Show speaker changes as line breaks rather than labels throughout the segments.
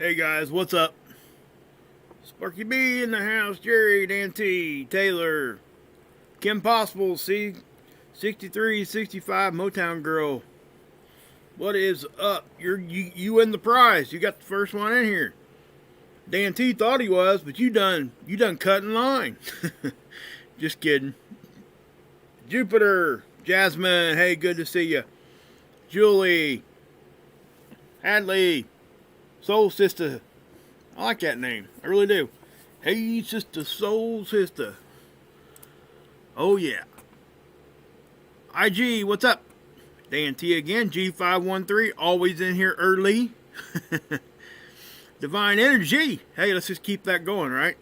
Hey guys, what's up? Sparky B in the house, Jerry, Dan T, Taylor, Kim Possible, C, 63, 65, Motown Girl. What is up? You win the prize. You got the first one in here. Dan T thought he was, but you done cut in line. Just kidding. Jupiter, Jasmine, hey, good to see you. Julie, Hadley, Soul Sister. I like that name. I really do. Hey, Sister, Soul Sister. Oh, yeah. IG, what's up? Dan T again, G513, always in here early. Divine Energy. Hey, let's just keep that going, right?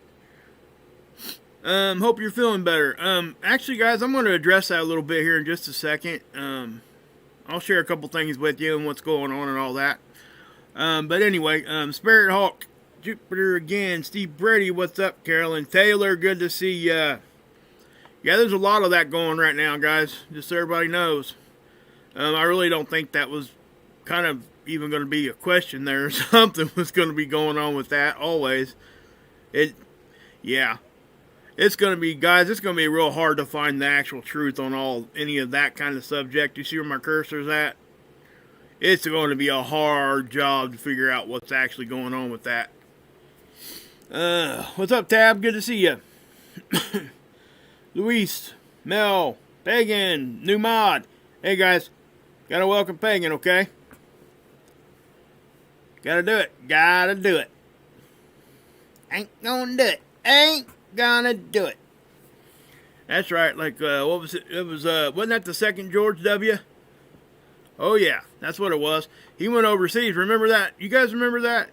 Hope you're feeling better. Actually, guys, I'm going to address that a little bit here in just a second. I'll share a couple things with you and what's going on and all that. But anyway, Spirit Hawk, Jupiter again, Steve Brady, what's up, Carolyn Taylor, good to see ya. Yeah, there's a lot of that going right now, guys, just so everybody knows. I really don't think that was kind of even going to be a question there. Something was going to be going on with that, always. Yeah. It's going to be, guys, it's going to be real hard to find the actual truth on any of that kind of subject. You see where my cursor's at? It's going to be a hard job to figure out what's actually going on with that. What's up, Tab? Good to see you. Luis, Mel, Pagan, new mod. Hey, guys. Gotta welcome Pagan, okay? Gotta do it. Gotta do it. Ain't gonna do it. Ain't gonna do it. That's right. Like, what was it? It was, wasn't that the second George W.? Oh, yeah. That's what it was. He went overseas. Remember that? You guys remember that?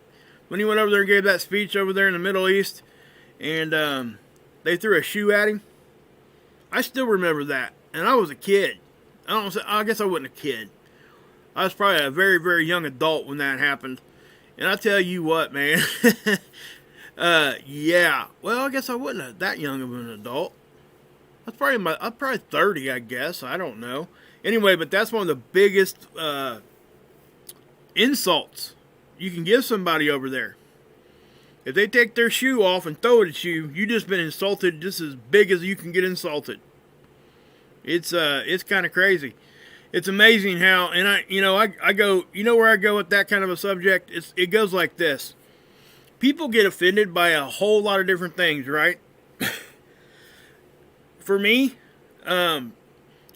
When he went over there and gave that speech over there in the Middle East, and they threw a shoe at him? I still remember that. And I was a kid. I guess I wasn't a kid. I was probably a very, very young adult when that happened. And I tell you what, man. Yeah. Well, I guess I wasn't that young of an adult. I'm probably 30, I guess. I don't know. Anyway, but that's one of the biggest insults you can give somebody over there. If they take their shoe off and throw it at you, you just been insulted just as big as you can get insulted. It's kind of crazy. It's amazing how, and I go, you know where I go with that kind of a subject? It goes like this. People get offended by a whole lot of different things, right? For me,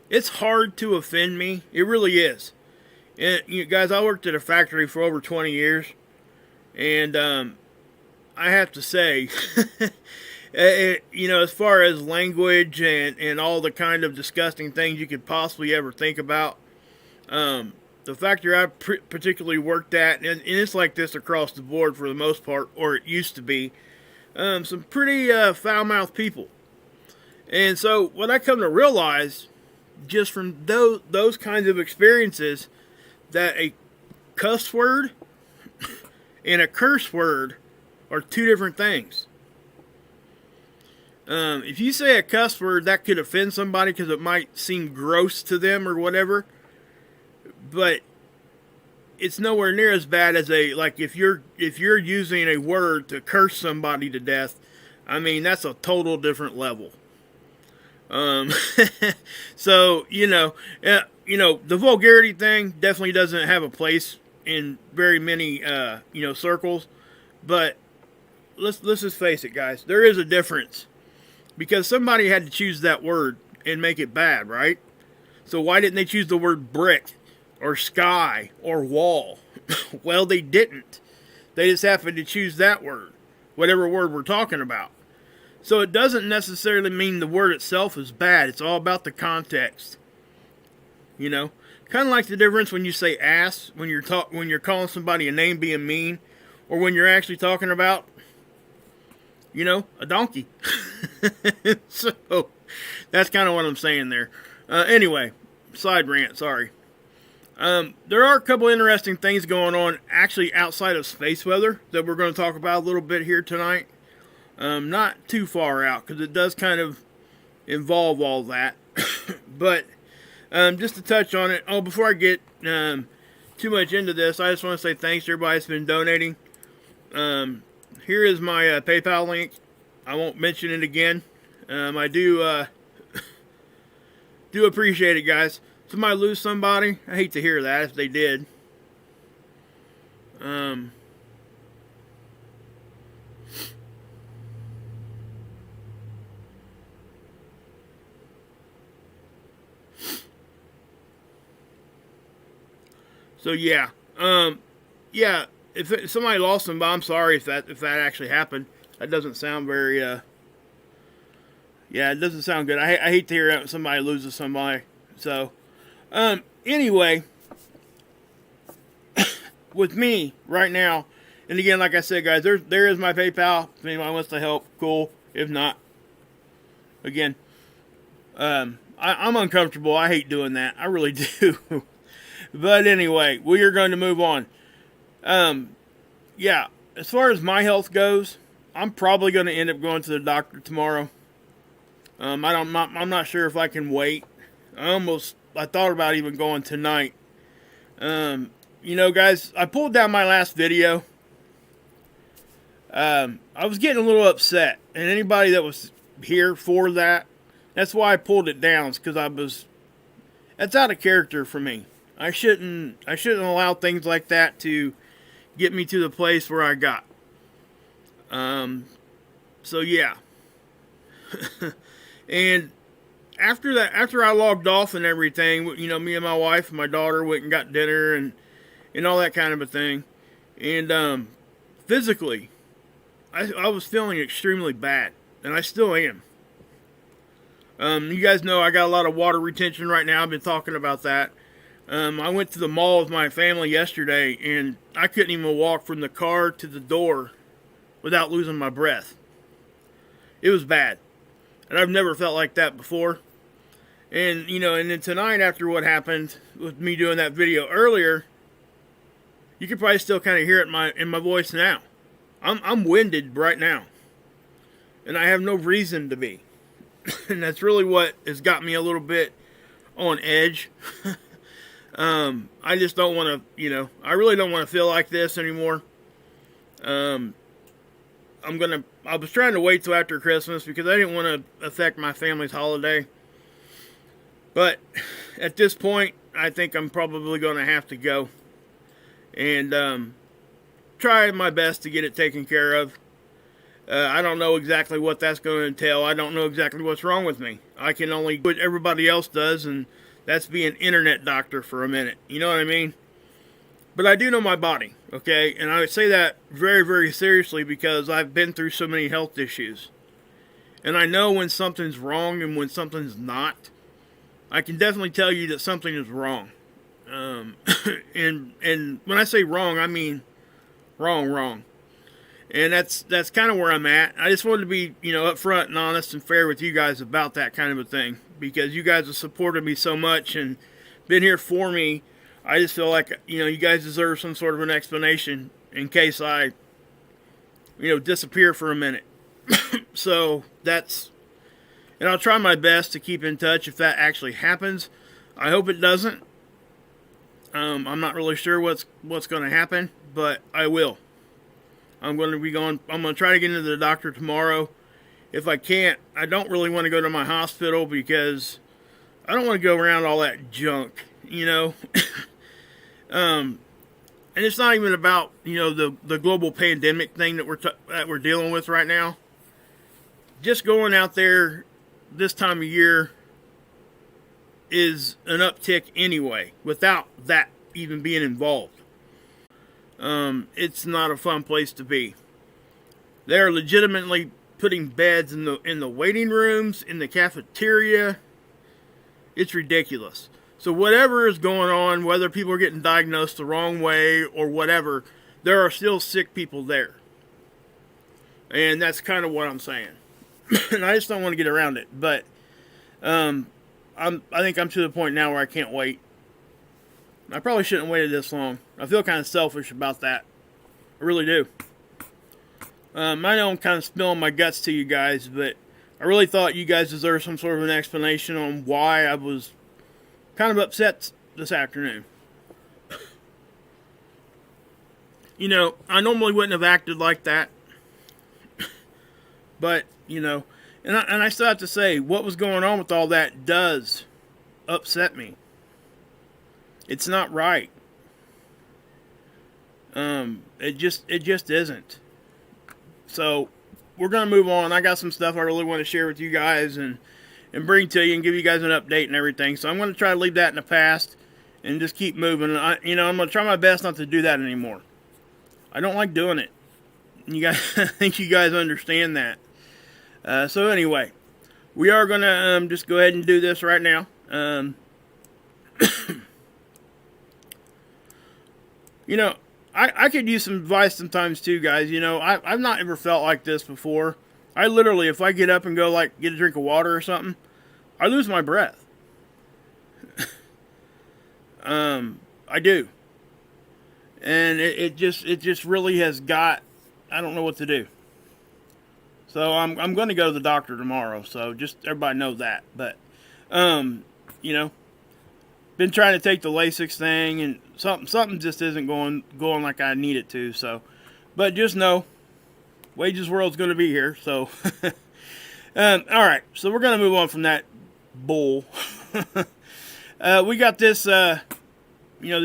it's hard to offend me. It really is. And, guys, I worked at a factory for over 20 years. And I have to say, as far as language and all the kind of disgusting things you could possibly ever think about, the factory I particularly worked at, and it's like this across the board for the most part, or it used to be, some pretty foul-mouthed people. And so what I come to realize, just from those kinds of experiences, that a cuss word and a curse word are two different things. If you say a cuss word, that could offend somebody because it might seem gross to them or whatever. But it's nowhere near as bad as if you're using a word to curse somebody to death. I mean, that's a total different level. So, the vulgarity thing definitely doesn't have a place in very many, circles. But let's just face it, guys. There is a difference. Because somebody had to choose that word and make it bad, right? So why didn't they choose the word brick or sky or wall? Well, they didn't. They just happened to choose that word, whatever word we're talking about. So it doesn't necessarily mean the word itself is bad. It's all about the context. Kind of like the difference when you say ass, when you're calling somebody a name being mean, or when you're actually talking about, a donkey. So that's kind of what I'm saying there. Anyway, side rant, sorry. There are a couple interesting things going on actually outside of space weather that we're going to talk about a little bit here tonight. Not too far out because it does kind of involve all that. But just to touch on it. Oh, before I get too much into this, I just want to say thanks to everybody that's been donating. Here is my PayPal link. I won't mention it again. I do appreciate it, guys. Somebody lose somebody, I hate to hear that if they did. So yeah, yeah. If somebody lost somebody, I'm sorry if that actually happened. That doesn't sound very. Yeah, it doesn't sound good. I hate to hear somebody loses somebody. So, anyway, with me right now, and again, like I said, guys, there is my PayPal. If anyone wants to help, cool. If not, again, I'm uncomfortable. I hate doing that. I really do. But anyway, we are going to move on. Yeah, as far as my health goes, I'm probably going to end up going to the doctor tomorrow. I'm not sure if I can wait. I thought about even going tonight. You know, guys, I pulled down my last video. I was getting a little upset, and anybody that was here for that, that's why I pulled it down, because that's out of character for me. I shouldn't allow things like that to get me to the place where I got. So yeah. And after I logged off and everything, you know, me and my wife and my daughter went and got dinner and all that kind of a thing. And physically, I was feeling extremely bad, and I still am. You guys know I got a lot of water retention right now. I've been talking about that. I went to the mall with my family yesterday, and I couldn't even walk from the car to the door without losing my breath. It was bad. And I've never felt like that before. And, you know, and then tonight, after what happened with me doing that video earlier, you can probably still kind of hear it in my voice now. I'm winded right now. And I have no reason to be. And that's really what has got me a little bit on edge. I just don't want to, you know, I really don't want to feel like this anymore. I was trying to wait till after Christmas because I didn't want to affect my family's holiday. But at this point, I think I'm probably going to have to go. And try my best to get it taken care of. I don't know exactly what that's going to entail. I don't know exactly what's wrong with me. I can only do what everybody else does, and that's be an internet doctor for a minute. You know what I mean? But I do know my body, okay? And I would say that very, very seriously because I've been through so many health issues. And I know when something's wrong and when something's not. I can definitely tell you that something is wrong. And when I say wrong, I mean wrong. And that's kind of where I'm at. I just wanted to be, you know, upfront and honest and fair with you guys about that kind of a thing. Because you guys have supported me so much and been here for me. I just feel like, you know, you guys deserve some sort of an explanation in case I, you know, disappear for a minute. So that's, and I'll try my best to keep in touch if that actually happens. I hope it doesn't. I'm not really sure what's going to happen, but I will. I'm going to try to get into the doctor tomorrow. If I can't, I don't really want to go to my hospital because I don't want to go around all that junk, you know. And it's not even about, you know, the global pandemic thing that we're dealing with right now. Just going out there this time of year is an uptick anyway, without that even being involved. It's not a fun place to be. They're legitimately putting beds in the waiting rooms, in the cafeteria. It's ridiculous. So whatever is going on, whether people are getting diagnosed the wrong way or whatever, there are still sick people there. And that's kind of what I'm saying. And I just don't want to get around it. But I think I'm to the point now where I can't wait. I probably shouldn't have waited this long. I feel kind of selfish about that. I really do. I know I'm kind of spilling my guts to you guys, but I really thought you guys deserved some sort of an explanation on why I was kind of upset this afternoon. You know, I normally wouldn't have acted like that, but you know, and I still have to say, what was going on with all that does upset me. It's not right. It just isn't. So we're gonna move on. I got some stuff I really want to share with you guys and bring to you and give you guys an update and everything. So I'm gonna try to leave that in the past and just keep moving. I'm gonna try my best not to do that anymore. I don't like doing it. You guys, I think you guys understand that. So anyway, we are gonna just go ahead and do this right now. You know, I could use some advice sometimes too, guys. You know, I've not ever felt like this before. I literally, if I get up and go like get a drink of water or something, I lose my breath. I do, and it just really has got. I don't know what to do. So I'm going to go to the doctor tomorrow. So just everybody knows that. But you know, been trying to take the Lasix thing, and something just isn't going like I need it to. So, but just know, Wages World's going to be here. So, all right. So we're going to move on from that bull. We got this, the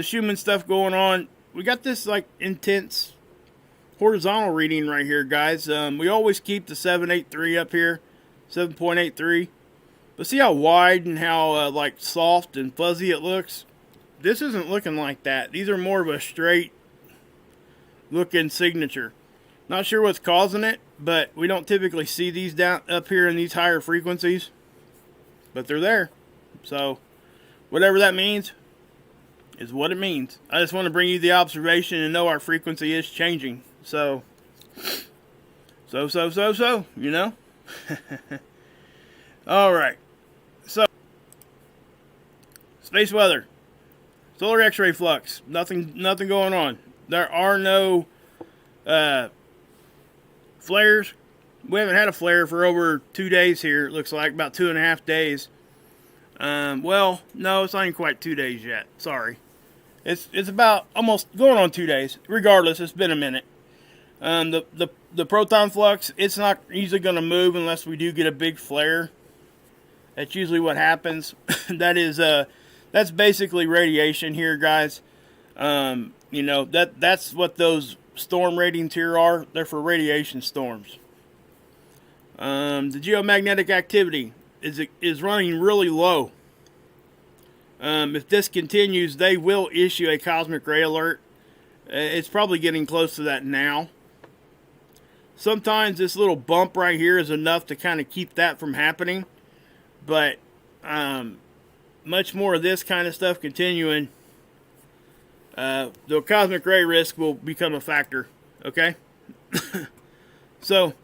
Schumann stuff going on. We got this like intense horizontal reading right here, guys. We always keep the 783 up here, 7.83. But see how wide and how like soft and fuzzy it looks? This isn't looking like that. These are more of a straight looking signature. Not sure what's causing it, but we don't typically see these down up here in these higher frequencies. But they're there. So whatever that means is what it means. I just want to bring you the observation and know our frequency is changing. So, you know. All right. So, space weather, solar X-ray flux. Nothing going on. There are no flares. We haven't had a flare for over 2 days here. It looks like about 2.5 days. Well, no, it's not even quite 2 days yet. Sorry. It's about almost going on 2 days. Regardless, it's been a minute. The proton flux, it's not usually going to move unless we do get a big flare. That's usually what happens. That's basically radiation here, guys. That's what those storm ratings here are. They're for radiation storms. The geomagnetic activity is running really low. If this continues, they will issue a cosmic ray alert. It's probably getting close to that now. Sometimes this little bump right here is enough to kind of keep that from happening. But much more of this kind of stuff continuing, the cosmic ray risk will become a factor. Okay? So,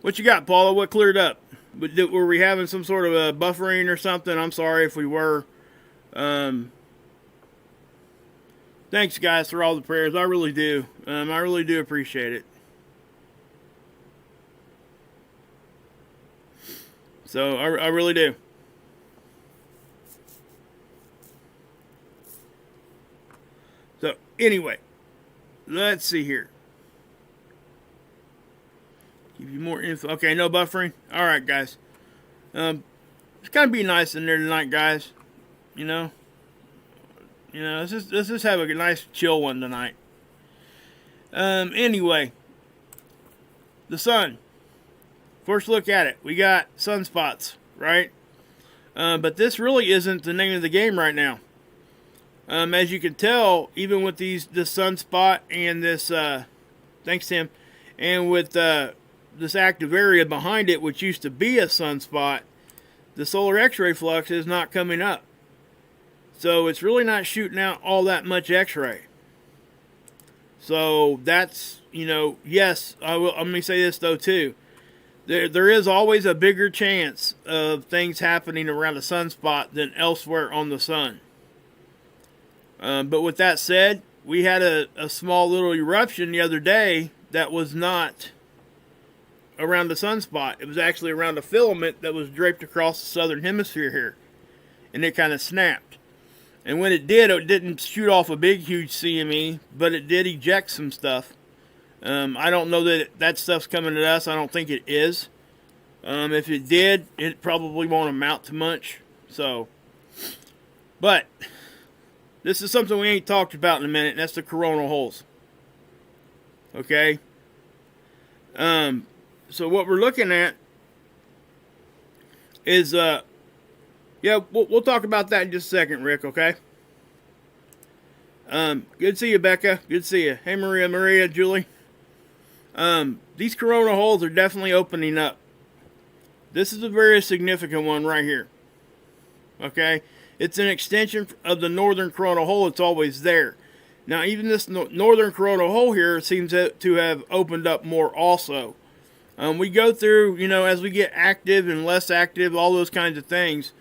what you got, Paula? What cleared up? Were we having some sort of a buffering or something? I'm sorry if we were. Thanks, guys, for all the prayers. I really do. I really do appreciate it. So, I really do. So, anyway, let's see here. Give you more info. Okay, no buffering. All right, guys. It's gonna be nice in there tonight, guys. Let's just have a nice chill one tonight. Anyway, the sun. First look at it. We got sunspots, right? But this really isn't the name of the game right now. As you can tell, even with this sunspot and this, thanks Tim, and with this active area behind it, which used to be a sunspot, the solar X-ray flux is not coming up. So it's really not shooting out all that much X-ray. So that's, yes, I'm going to say this though too. There is always a bigger chance of things happening around a sunspot than elsewhere on the sun. But with that said, we had a small little eruption the other day that was not around the sunspot. It was actually around a filament that was draped across the southern hemisphere here. And it kind of snapped. And when it didn't shoot off a big, huge CME, but it did eject some stuff. I don't know that that stuff's coming at us. I don't think it is. If it did, it probably won't amount to much. So, but this is something we ain't talked about in a minute, and that's the coronal holes. Okay? So what we're looking at is, yeah, we'll talk about that in just a second, Rick, okay? Good to see you, Becca. Good to see you. Hey, Maria, Julie. These coronal holes are definitely opening up. This is a very significant one right here. Okay? It's an extension of the northern coronal hole. It's always there. Now, even this northern coronal hole here seems to have opened up more also. We go through, you know, as we get active and less active, all those kinds of things.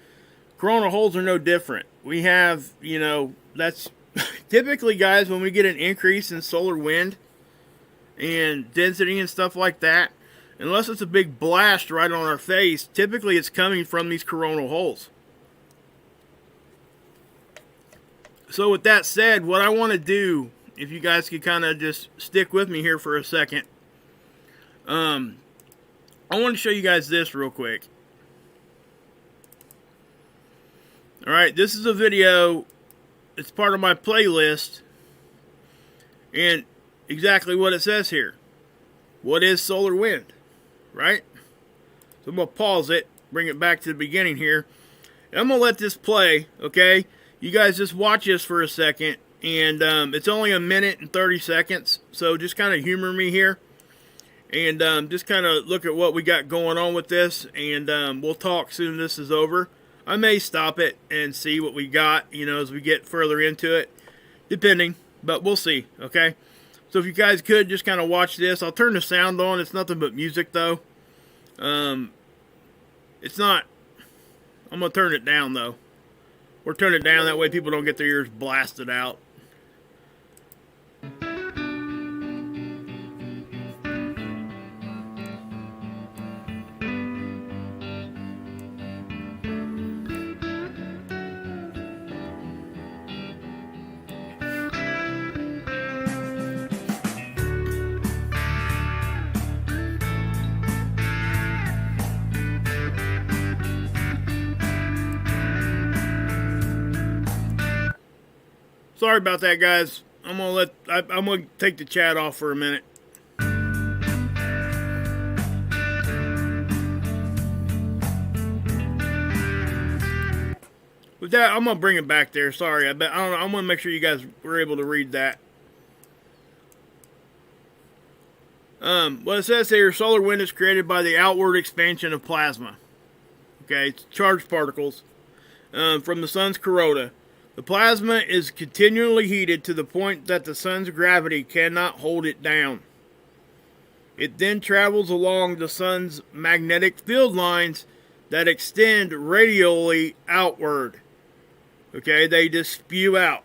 Coronal holes are no different. We have, you know, that's typically, guys, when we get an increase in solar wind and density and stuff like that, unless it's a big blast right on our face, typically it's coming from these coronal holes. So with that said, what I want to do, if you guys could kind of just stick with me here for a second, I want to show you guys this real quick. Alright, this is a video. It's part of my playlist. And exactly what it says here. What is solar wind? Right? So I'm going to pause it, bring it back to the beginning here. And I'm going to let this play, okay? You guys just watch this for a second. And it's only 1 minute and 30 seconds. So just kind of humor me here. And just kind of look at what we got going on with this. And we'll talk soon as this is over. I may stop it and see what we got, you know, as we get further into it. Depending. But we'll see, okay? So if you guys could just kind of watch this. I'll turn the sound on. It's nothing but music, though. It's not. I'm going to turn it down, though. Or turn it down. That way people don't get their ears blasted out. Sorry about that, guys. I'm gonna take the chat off for a minute. With that, I'm gonna bring it back there. Sorry, I don't know. I'm gonna make sure you guys were able to read that. What it says here: solar wind is created by the outward expansion of plasma. Okay, it's charged particles from the sun's corona. The plasma is continually heated to the point that the sun's gravity cannot hold it down. It then travels along the sun's magnetic field lines that extend radially outward. Okay, they just spew out.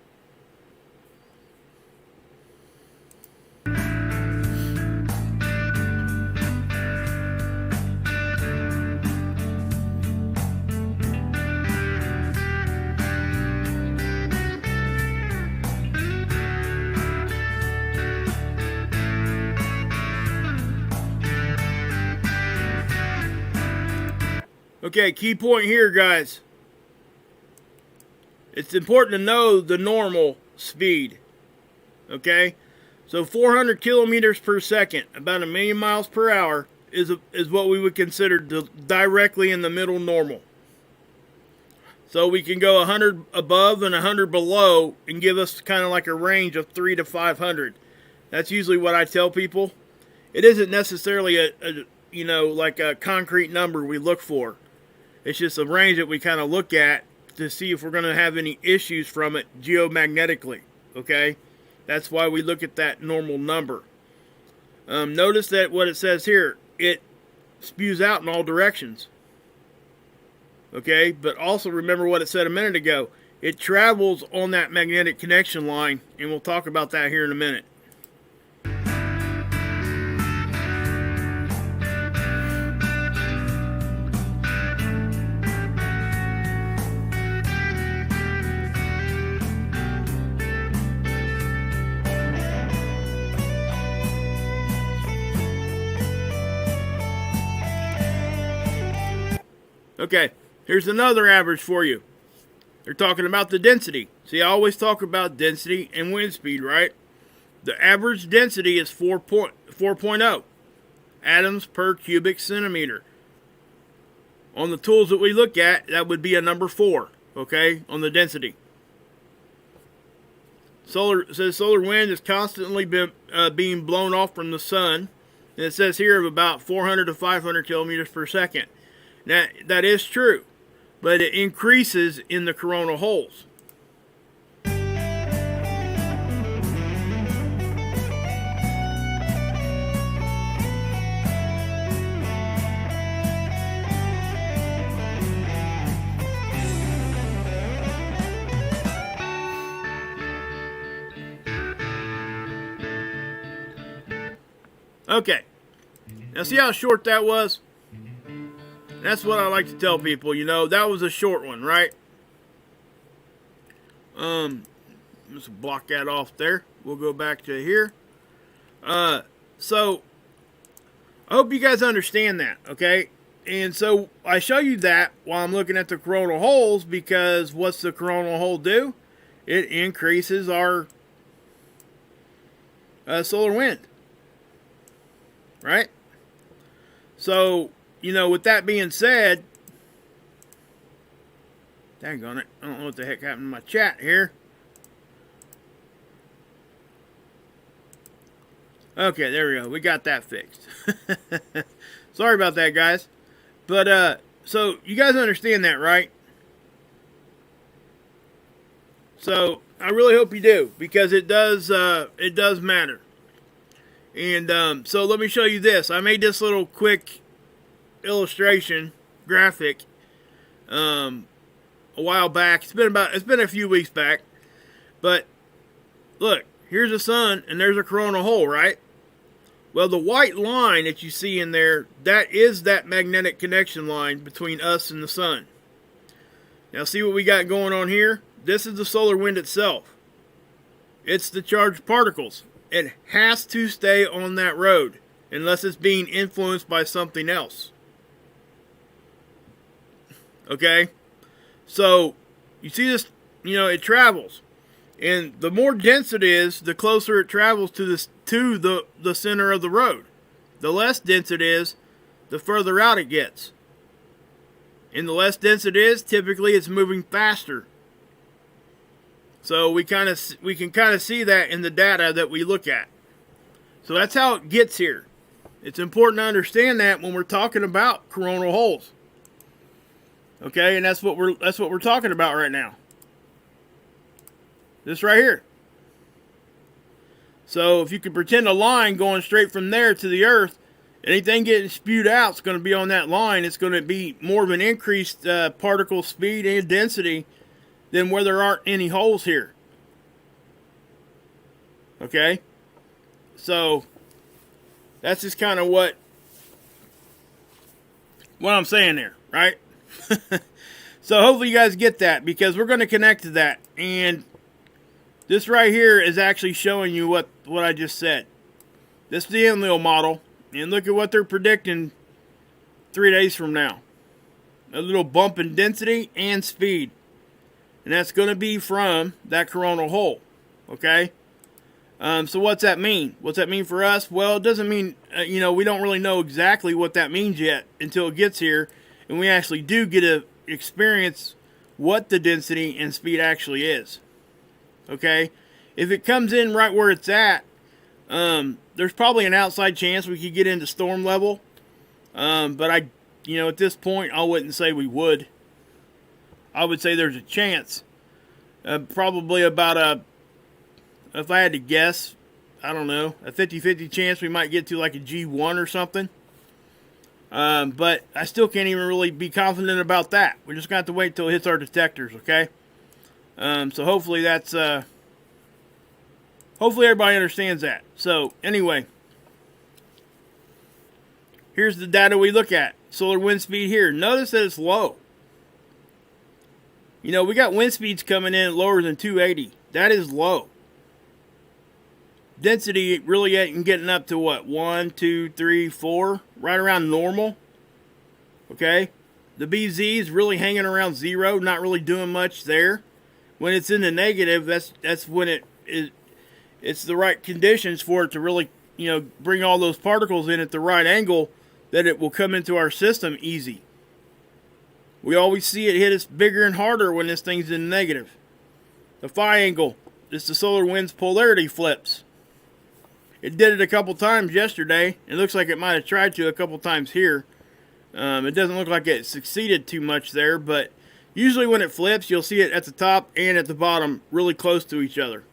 Okay, key point here, guys. It's important to know the normal speed. Okay? So 400 kilometers per second, about 1 million miles per hour, is what we would consider directly in the middle normal. So we can go 100 above and 100 below and give us kind of like a range of 300 to 500. That's usually what I tell people. It isn't necessarily like a concrete number we look for. It's just a range that we kind of look at to see if we're going to have any issues from it geomagnetically. Okay? That's why we look at that normal number. Notice that what it says here, it spews out in all directions. Okay? But also remember what it said a minute ago. It travels on that magnetic connection line, and we'll talk about that here in a minute. Okay, here's another average for you. They're talking about the density. See, I always talk about density and wind speed, right? The average density is 4.0 atoms per cubic centimeter. On the tools that we look at, that would be a number 4, okay, on the density. Solar wind is constantly being blown off from the sun. And it says here of about 400 to 500 kilometers per second. That is true, but it increases in the coronal holes. Okay, now see how short that was? That's what I like to tell people, you know, that was a short one, right? Let's block that off there. We'll go back to here. So, I hope you guys understand that, okay? And so, I show you that while I'm looking at the coronal holes, because what's the coronal hole do? It increases our solar wind. Right? So, you know, with that being said, dang on it, I don't know what the heck happened to my chat here. Okay, there we go. We got that fixed. Sorry about that, guys. But, so, you guys understand that, right? So, I really hope you do, because it does matter. And so let me show you this. I made this little quick illustration graphic a while back. It's been a few weeks back. But look, here's the sun and there's a coronal hole, right? Well, the white line that you see in there, that is that magnetic connection line between us and the sun. Now see what we got going on here? This is the solar wind itself. It's the charged particles. It has to stay on that road unless it's being influenced by something else. Okay? So, you see this, you know, it travels. And the more dense it is, the closer it travels to the center of the road. The less dense it is, the further out it gets. And the less dense it is, typically it's moving faster. So we can kind of see that in the data that we look at. So that's how it gets here. It's important to understand that when we're talking about coronal holes. Okay, and that's what we're talking about right now. This right here. So if you could pretend a line going straight from there to the Earth, anything getting spewed out is going to be on that line. It's going to be more of an increased particle speed and density than where there aren't any holes here. Okay? So, that's just kind of what I'm saying there, right? So, hopefully you guys get that, because we're going to connect to that. And this right here is actually showing you what I just said. This is the Enlil model. And look at what they're predicting 3 days from now. A little bump in density and speed. And that's going to be from that coronal hole. Okay? So what's that mean? What's that mean for us? Well, it doesn't mean, we don't really know exactly what that means yet until it gets here. And we actually do get to experience what the density and speed actually is. Okay? If it comes in right where it's at, there's probably an outside chance we could get into storm level. But at this point, I wouldn't say we would. I would say there's a chance. Probably about if I had to guess, I don't know, a 50-50 chance we might get to like a G1 or something. But I still can't even really be confident about that. We're just going to have to wait till it hits our detectors, okay? So hopefully that's, hopefully everybody understands that. So anyway, here's the data we look at. Solar wind speed here. Notice that it's low. We got wind speeds coming in lower than 280. That is low. Density really ain't getting up to what? 1, 2, 3, 4? Right around normal. Okay? The BZ is really hanging around 0, not really doing much there. When it's in the negative, that's when it's the right conditions for it to really, bring all those particles in at the right angle that it will come into our system easy. We always see it hit us bigger and harder when this thing's in the negative. The phi angle is the solar wind's polarity flips. It did it a couple times yesterday. It looks like it might have tried to a couple times here. It doesn't look like it succeeded too much there, but usually when it flips, you'll see it at the top and at the bottom really close to each other.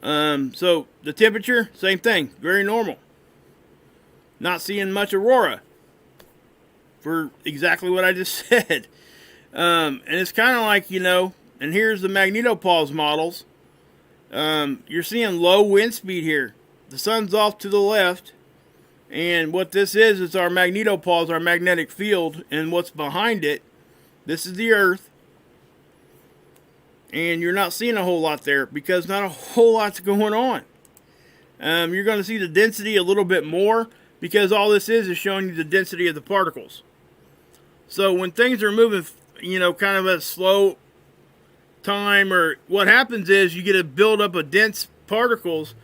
So the temperature, same thing, very normal. Not seeing much aurora for exactly what I just said. And it's kind of like, and here's the magnetopause models. You're seeing low wind speed here. The sun's off to the left. And what this is our magnetopause, our magnetic field. And what's behind it, this is the Earth. And you're not seeing a whole lot there because not a whole lot's going on. You're going to see the density a little bit more because all this is showing you the density of the particles. So when things are moving, kind of at a slow time, or what happens is you get a buildup of dense particles,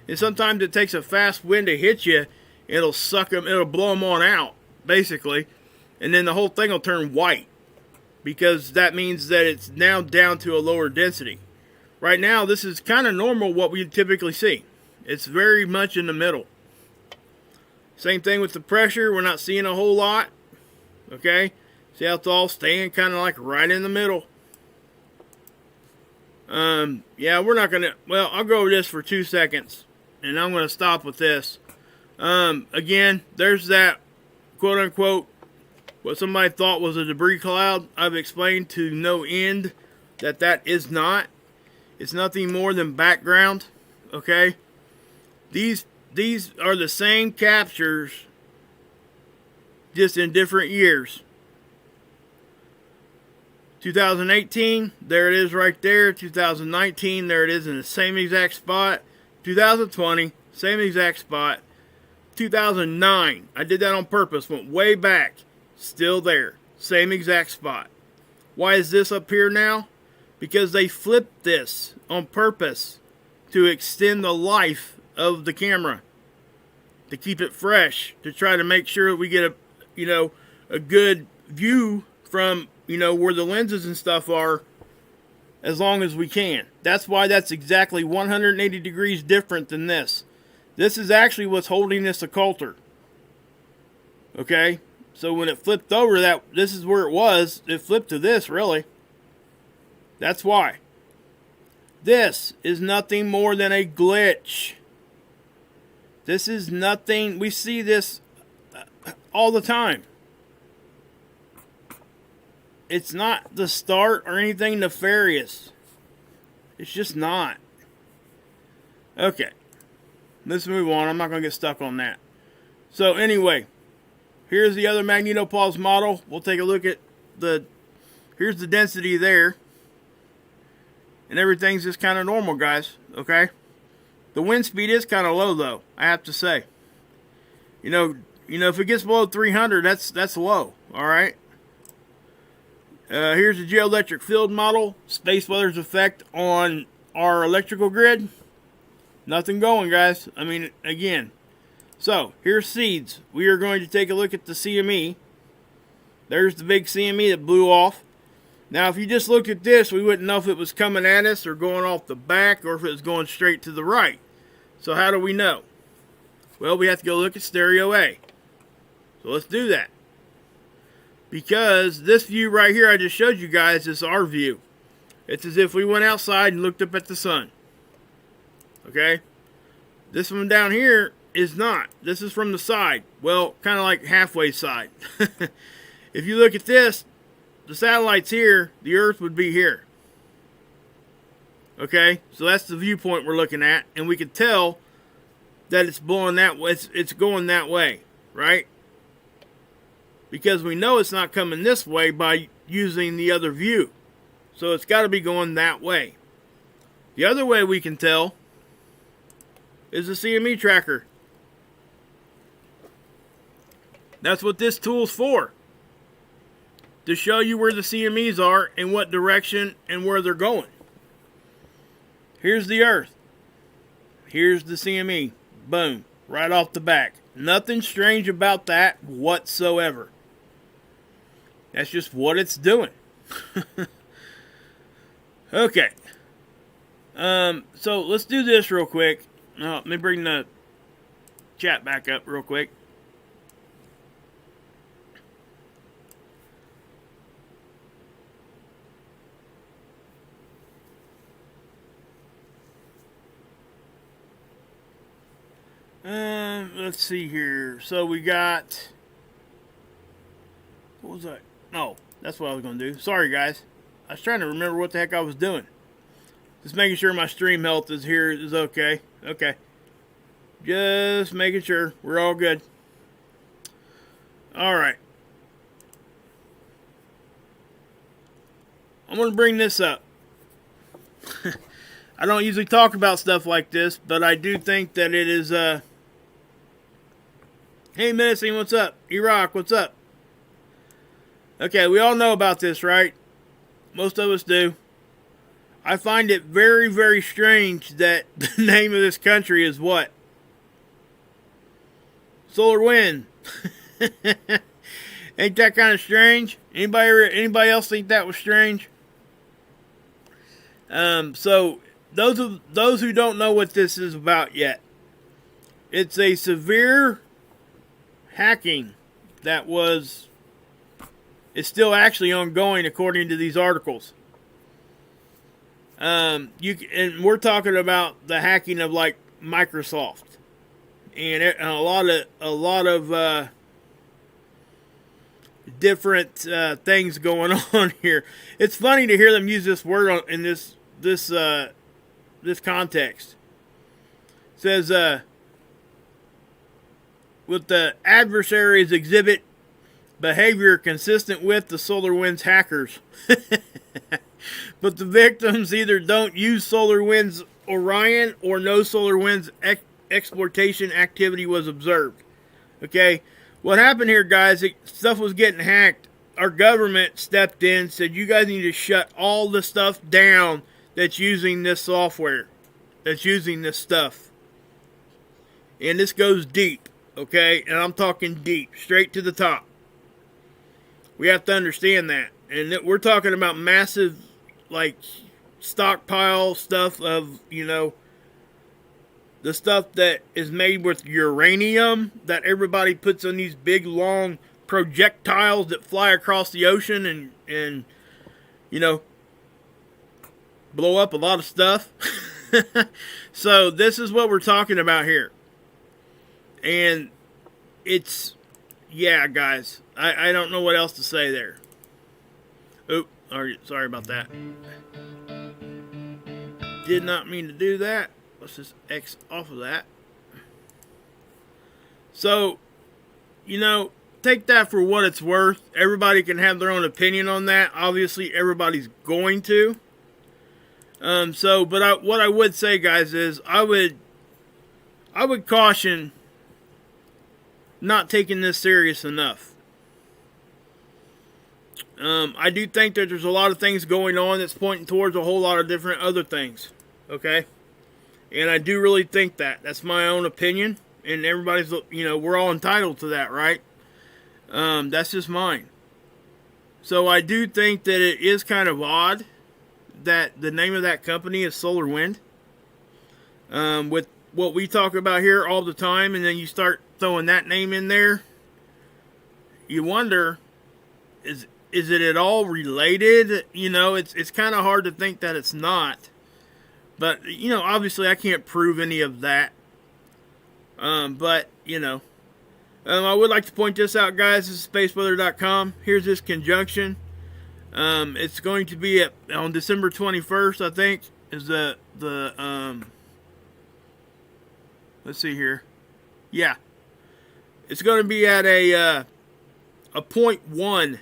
and sometimes it takes a fast wind to hit you. It'll suck them, it'll blow them on out, basically, and then the whole thing will turn white because that means that it's now down to a lower density. Right now, this is kind of normal what we typically see. It's very much in the middle. Same thing with the pressure. We're not seeing a whole lot. Okay? See how it's all staying kind of like right in the middle. Yeah, we're not going to... Well, I'll go over this for 2 seconds. And I'm going to stop with this. Again, there's that quote-unquote what somebody thought was a debris cloud. I've explained to no end that is not. It's nothing more than background. Okay? These are the same captures, just in different years. 2018, there it is right there. 2019, there it is in the same exact spot. 2020, same exact spot. 2009, I did that on purpose, went way back. Still there, same exact spot. Why is this up here now? Because they flipped this on purpose to extend the life of the camera, to keep it fresh, to try to make sure we get a good view from where the lenses and stuff are as long as we can. That's why that's exactly 180 degrees different than this. This is actually what's holding this occulter. Okay? So when it flipped over, this is where it was. It flipped to this, really. That's why. This is nothing more than a glitch. This is nothing. We see this all the time. It's not the start or anything nefarious. It's just not. Okay. Let's move on. I'm not going to get stuck on that. So anyway, here's the other magnetopause model. We'll take a look at here's the density there. And everything's just kind of normal, guys. Okay? The wind speed is kind of low, though, I have to say. If it gets below 300, that's low. All right? Here's the geoelectric field model. Space weather's effect on our electrical grid. Nothing going, guys. I mean, again. So, here's seeds. We are going to take a look at the CME. There's the big CME that blew off. Now, if you just looked at this, we wouldn't know if it was coming at us or going off the back or if it was going straight to the right. So, how do we know? Well, we have to go look at stereo A. So, let's do that. Because this view right here I just showed you guys is our view. It's as if we went outside and looked up at the sun. Okay? This one down here is not. This is from the side. Well, kind of like halfway side. If you look at this, the satellite's here, the Earth would be here. Okay? So that's the viewpoint we're looking at. And we can tell that it's blowing that way. It's going that way. Right? Because we know it's not coming this way by using the other view. So it's got to be going that way. The other way we can tell is the CME tracker. That's what this tool's for. to show you where the CMEs are and what direction and where they're going. Here's the Earth. Here's the CME. Boom. Right off the back. Nothing strange about that whatsoever. That's just what it's doing. Okay. So let's do this real quick. Let me bring the chat back up real quick. Let's see here. So we got... What was that? Oh, that's what I was going to do. Sorry, guys. I was trying to remember what the heck I was doing. Just making sure my stream health is here is okay. Okay. Just making sure. We're all good. Alright. I'm going to bring this up. I don't usually talk about stuff like this, but I do think that it is, Hey, Menacing, what's up? E-Rock, what's up? Okay, we all know about this, right? Most of us do. I find it very, very strange that the name of this country is what? Solar Wind. Ain't that kind of strange? Anybody else think that was strange? So those who don't know what this is about yet, it's a severe hacking that is still actually ongoing according to these articles. And we're talking about the hacking of like Microsoft and a lot of different things going on here. It's funny to hear them use this word in this context. It says with the adversaries exhibit behavior consistent with the SolarWinds hackers. But the victims either don't use SolarWinds Orion or no SolarWinds exploitation activity was observed. Okay, what happened here, guys, stuff was getting hacked. Our government stepped in, said you guys need to shut all the stuff down that's using this software, that's using this stuff. And this goes deep, okay? And I'm talking deep, straight to the top. We have to understand that. And we're talking about massive, like, stockpile stuff of, the stuff that is made with uranium that everybody puts on these big, long projectiles that fly across the ocean and blow up a lot of stuff. So this is what we're talking about here. And it's, yeah, guys, I don't know what else to say there. Oop, sorry about that. Did not mean to do that. Let's just X off of that. So, take that for what it's worth. Everybody can have their own opinion on that. Obviously, everybody's going to. What I would say, guys, is I would caution not taking this serious enough. I do think that there's a lot of things going on that's pointing towards a whole lot of different other things. Okay? And I do really think that. That's my own opinion. And everybody's, we're all entitled to that, right? That's just mine. So I do think that it is kind of odd that the name of that company is Solar Wind. With what we talk about here all the time, and then you start throwing that name in there, you wonder, is it at all related? It's kind of hard to think that it's not. But, obviously I can't prove any of that. But, I would like to point this out, guys. This is spaceweather.com. Here's this conjunction. It's going to be on December 21st, I think, is the let's see here. Yeah. It's going to be at a 0.1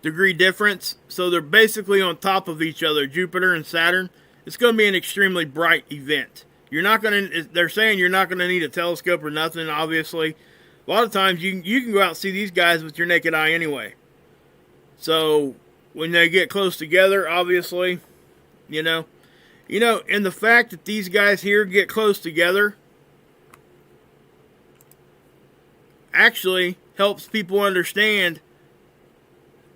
degree difference. So they're basically on top of each other, Jupiter and Saturn. It's going to be an extremely bright event. They're saying you're not going to need a telescope or nothing, obviously. A lot of times you can go out and see these guys with your naked eye anyway. So when they get close together, obviously, you know, and the fact that these guys here get close together actually helps people understand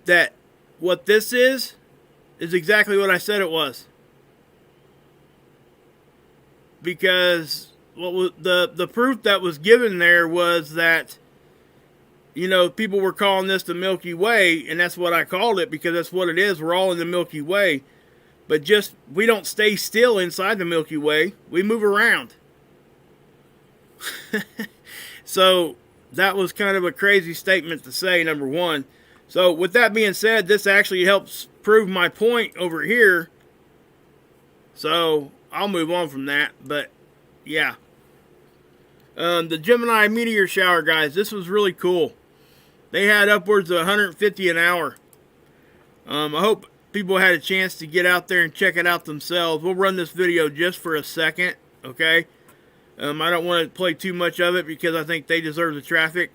that what this is exactly what I said it was. Because what was the proof that was given there was that, people were calling this the Milky Way, and that's what I called it because that's what it is. We're all in the Milky Way. But just, we don't stay still inside the Milky Way. We move around. So, that was kind of a crazy statement to say, number one. So, with that being said, this actually helps prove my point over here. So, I'll move on from that. But, yeah. The Gemini meteor shower, guys, this was really cool. They had upwards of 150 an hour. I hope people had a chance to get out there and check it out themselves. We'll run this video just for a second, okay? I don't want to play too much of it because I think they deserve the traffic.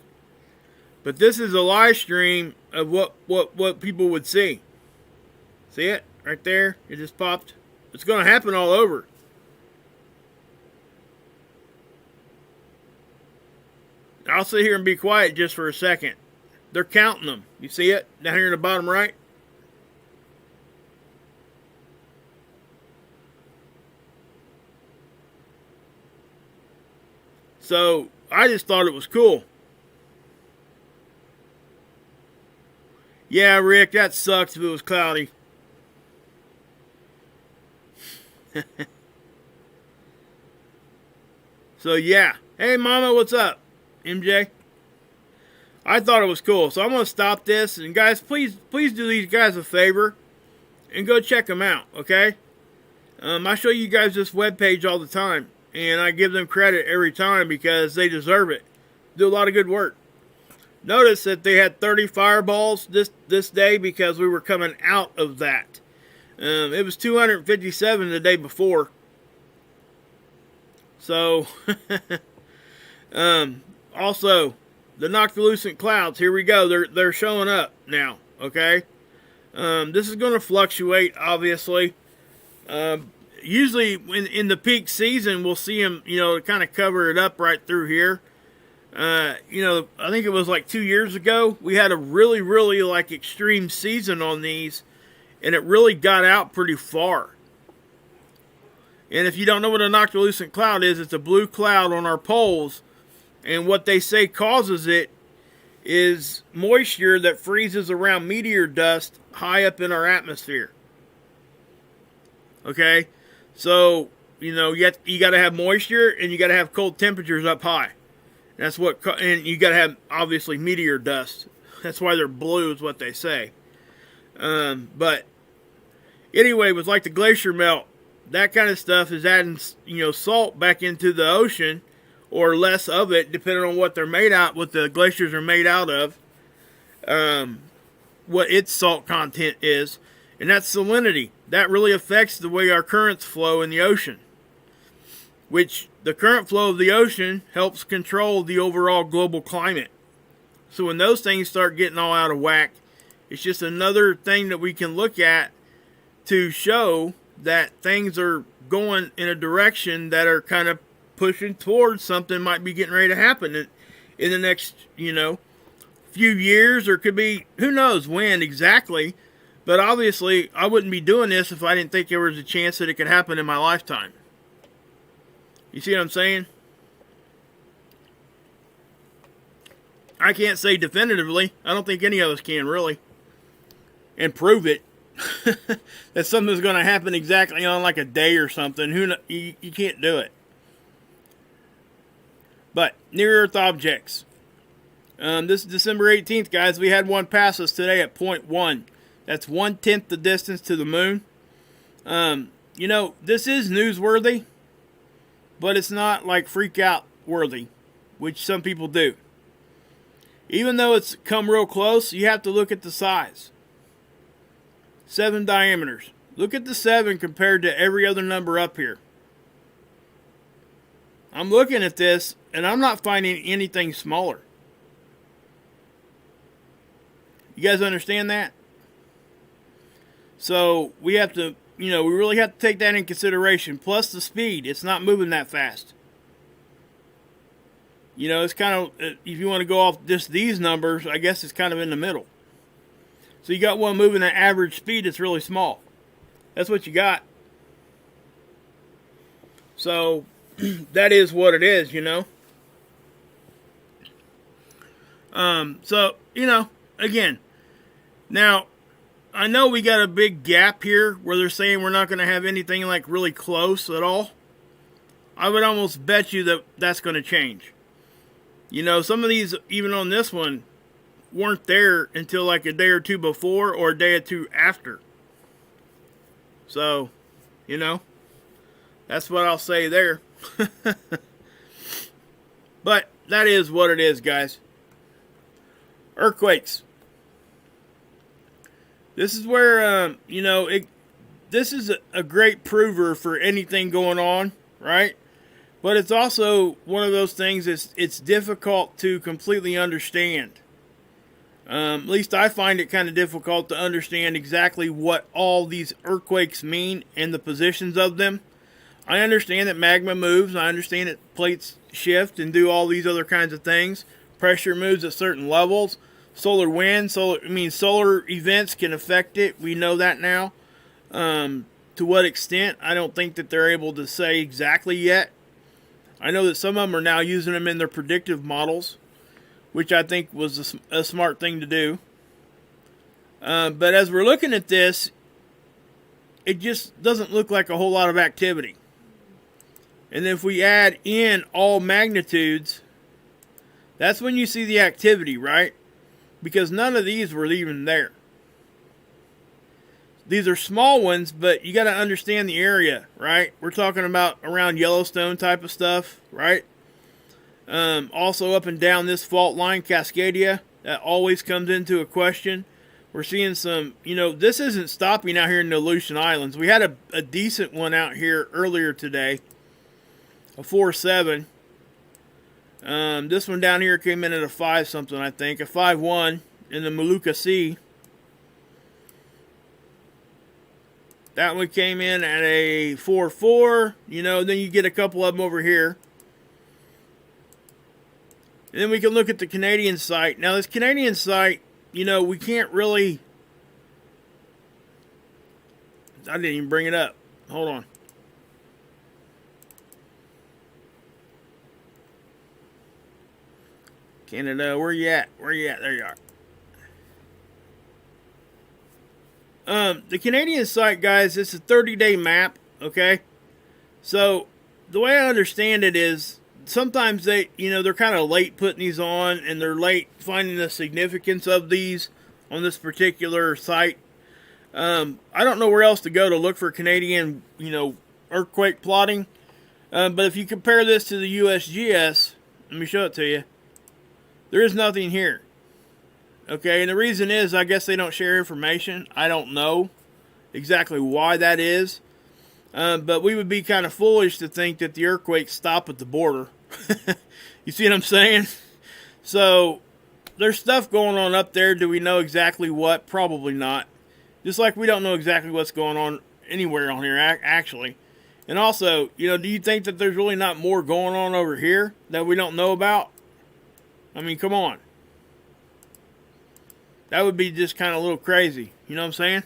But this is a live stream of what people would see. See it? Right there? It just popped. It's going to happen all over. I'll sit here and be quiet just for a second. They're counting them. You see it? Down here in the bottom right? So, I just thought it was cool. Yeah, Rick, that sucks if it was cloudy. So, yeah. Hey, Mama, what's up? MJ? I thought it was cool. So, I'm going to stop this. And, guys, please do these guys a favor. And go check them out, okay? I show you guys this webpage all the time. And I give them credit every time because they deserve it. Do a lot of good work. Notice that they had 30 fireballs this day because we were coming out of that. It was 257 the day before. So, also, the noctilucent clouds, here we go. They're showing up now, okay? This is going to fluctuate, obviously. Usually, in the peak season, we'll see them, kind of cover it up right through here. I think it was like 2 years ago, we had a really, really extreme season on these, and it really got out pretty far. And if you don't know what a noctilucent cloud is, it's a blue cloud on our poles, and what they say causes it is moisture that freezes around meteor dust high up in our atmosphere. Okay? So, you got to have moisture and you got to have cold temperatures up high. That's and you got to have, obviously, meteor dust. That's why they're blue is what they say. But, anyway, with like the glacier melt, that kind of stuff is adding, salt back into the ocean, or less of it, depending on what they're made out, what the glaciers are made out of, what its salt content is. And that's salinity. That really affects the way our currents flow in the ocean. Which, the current flow of the ocean helps control the overall global climate. So when those things start getting all out of whack, it's just another thing that we can look at to show that things are going in a direction that are kind of pushing towards something might be getting ready to happen in the next, few years, or could be, who knows when exactly. But obviously, I wouldn't be doing this if I didn't think there was a chance that it could happen in my lifetime. You see what I'm saying? I can't say definitively. I don't think any of us can, really. And prove it. That something's going to happen exactly on like a day or something. You can't do it. But, near-Earth objects. This is December 18th, guys. We had one pass us today at 0.1. That's 1/10 the distance to the moon. This is newsworthy, but it's not like freak out worthy, which some people do. Even though it's come real close, you have to look at the size. 7 diameters. Look at the 7 compared to every other number up here. I'm looking at this, and I'm not finding anything smaller. You guys understand that? So we have to, we really have to take that in consideration. Plus the speed. It's not moving that fast. It's kind of, if you want to go off just these numbers, I guess it's kind of in the middle. So you got one moving at average speed that's really small. That's what you got. So that is what it is, So, again, now, I know we got a big gap here where they're saying we're not going to have anything like really close at all. I would almost bet you that that's going to change. Some of these, even on this one, weren't there until like a day or two before or a day or two after. So, that's what I'll say there. But that is what it is, guys. Earthquakes. This is where, this is a great prover for anything going on, right? But it's also one of those things it's difficult to completely understand. At least I find it kind of difficult to understand exactly what all these earthquakes mean and the positions of them. I understand that magma moves. I understand that plates shift and do all these other kinds of things. Pressure moves at certain levels. Solar wind, solar events can affect it. We know that now. To what extent, I don't think that they're able to say exactly yet. I know that some of them are now using them in their predictive models, which I think was a smart thing to do. But as we're looking at this, it just doesn't look like a whole lot of activity. And if we add in all magnitudes, that's when you see the activity, right? Because none of these were even there. These are small ones, but you got to understand the area, right? We're talking about around Yellowstone type of stuff, right? Also up and down this fault line, Cascadia, that always comes into a question. We're seeing some, this isn't stopping out here in the Aleutian Islands. We had a decent one out here earlier today, a 4.7. This one down here came in at a 5 something, I think, a 5.1 in the Molucca Sea. That one came in at a 4.4, then you get a couple of them over here. And then we can look at the Canadian site. Now this Canadian site, we can't really, I didn't even bring it up. Hold on. Canada, where you at? Where you at? There you are. The Canadian site, guys, it's a 30-day map, okay? So, the way I understand it is, sometimes they, they're kind of late putting these on, and they're late finding the significance of these on this particular site. I don't know where else to go to look for Canadian, earthquake plotting. But if you compare this to the USGS, let me show it to you. There is nothing here. Okay, and the reason is, I guess they don't share information. I don't know exactly why that is. But we would be kind of foolish to think that the earthquakes stop at the border. You see what I'm saying? So, there's stuff going on up there. Do we know exactly what? Probably not. Just like we don't know exactly what's going on anywhere on here, actually. And also, do you think that there's really not more going on over here that we don't know about? I mean, come on. That would be just kind of a little crazy. You know what I'm saying?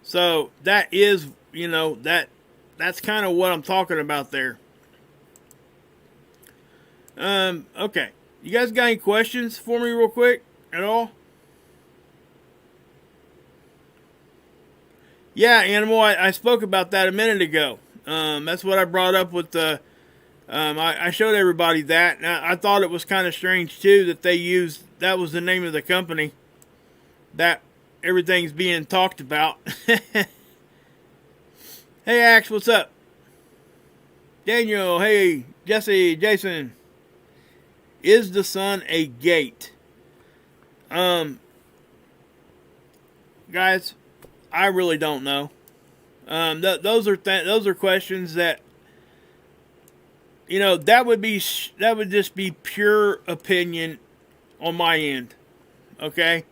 So, that is, that's kind of what I'm talking about there. Okay. You guys got any questions for me real quick at all? Yeah, Animal, I spoke about that a minute ago. That's what I brought up with the... I showed everybody that. Now, I thought it was kind of strange, too, that they used... That was the name of the company that everything's being talked about. Hey, Axe, what's up? Daniel, hey, Jesse, Jason. Is the sun a gate? Guys, I really don't know. Those are questions that, that would just be pure opinion on my end. okay?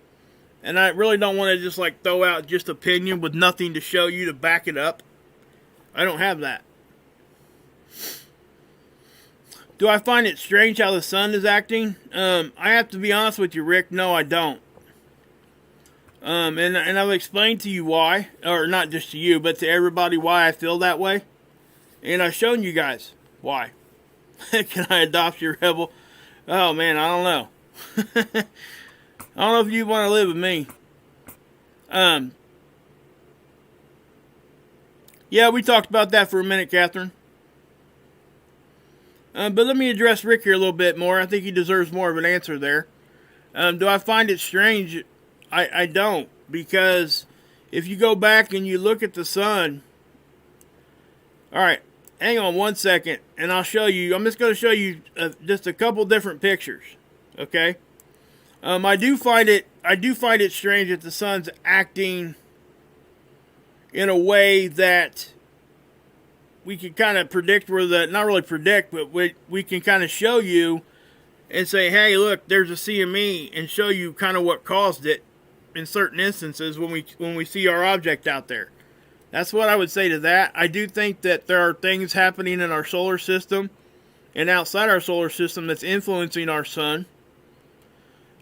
And I really don't want to just like throw out just opinion with nothing to show you to back it up. I don't have that. Do I find it strange how the sun is acting? I have to be honest with you, Rick. No, I don't. And I've explained to you why, or not just to you, but to everybody why I feel that way. And I've shown you guys why. Can I adopt your rebel? Oh man, I don't know. I don't know if you want to live with me. Yeah, we talked about that for a minute, Catherine. But let me address Rick here a little bit more. I think he deserves more of an answer there. Do I find it strange? I don't. Because if you go back and you look at the sun... Alright, hang on one second, and I'll show you. I'm just going to show you just a couple different pictures. Okay? I do find it strange that the sun's acting in a way that we can kind of predict where the, not really predict, but we can kind of show you and say, hey, look, there's a CME, and show you kind of what caused it in certain instances when we see our object out there. That's what I would say to that. I do think that there are things happening in our solar system and outside our solar system that's influencing our sun.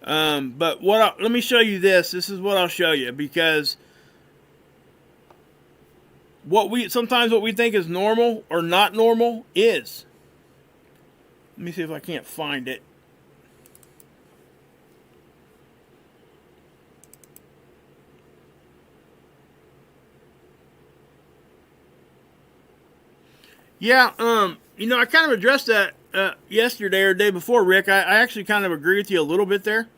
But let me show you this. This is what I'll show you, because sometimes what we think is normal or not normal is. Let me see if I can't find it. Yeah, I kind of addressed that yesterday or the day before, Rick. I actually kind of agree with you a little bit there.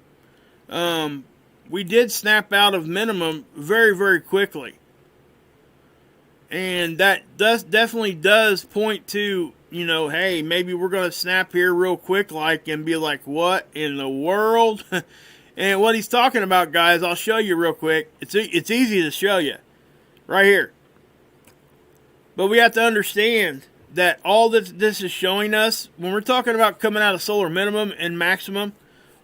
We did snap out of minimum very, very quickly. And that definitely does point to, hey, maybe we're going to snap here real quick and be like, what in the world? And what he's talking about, guys, I'll show you real quick. It's easy to show you. Right here. But we have to understand that all that this is showing us, when we're talking about coming out of solar minimum and maximum,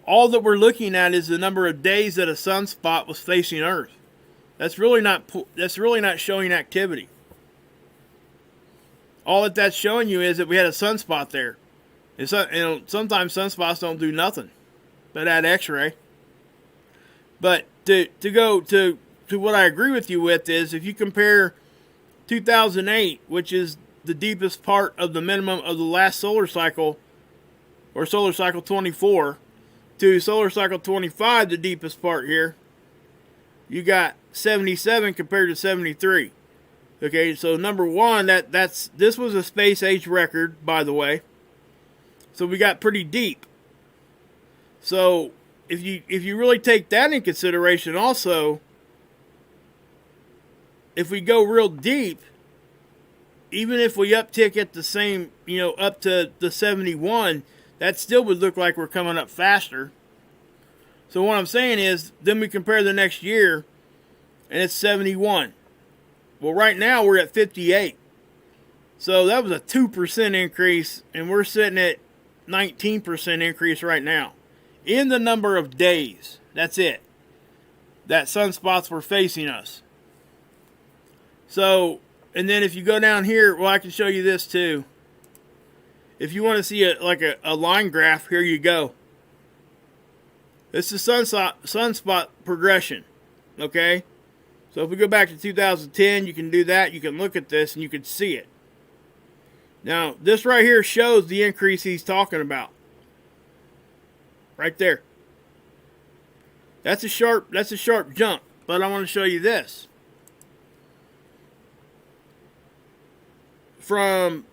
all that we're looking at is the number of days that a sunspot was facing Earth. That's really not showing activity. All that's showing you is that we had a sunspot there. Sometimes sunspots don't do nothing but add X-ray. But to go to what I agree with you with is, if you compare 2008, which is the deepest part of the minimum of the last solar cycle, or solar cycle 24, to solar cycle 25, the deepest part here, you got 77 compared to 73. Okay, so number one, this was a space age record, by the way. So we got pretty deep. So if you really take that in consideration also, if we go real deep, even if we uptick at the same, up to the 71, that still would look like we're coming up faster. So what I'm saying is, then we compare the next year, and it's 71. Well, right now we're at 58. So that was a 2% increase, and we're sitting at 19% increase right now. In the number of days, that's it, that sunspots were facing us. So, and then if you go down here, well, I can show you this too. If you want to see a line graph, here you go. This is sunspot progression, okay? So if we go back to 2010, you can do that. You can look at this and you can see it. Now, this right here shows the increase he's talking about. Right there. That's a sharp jump, but I want to show you this. From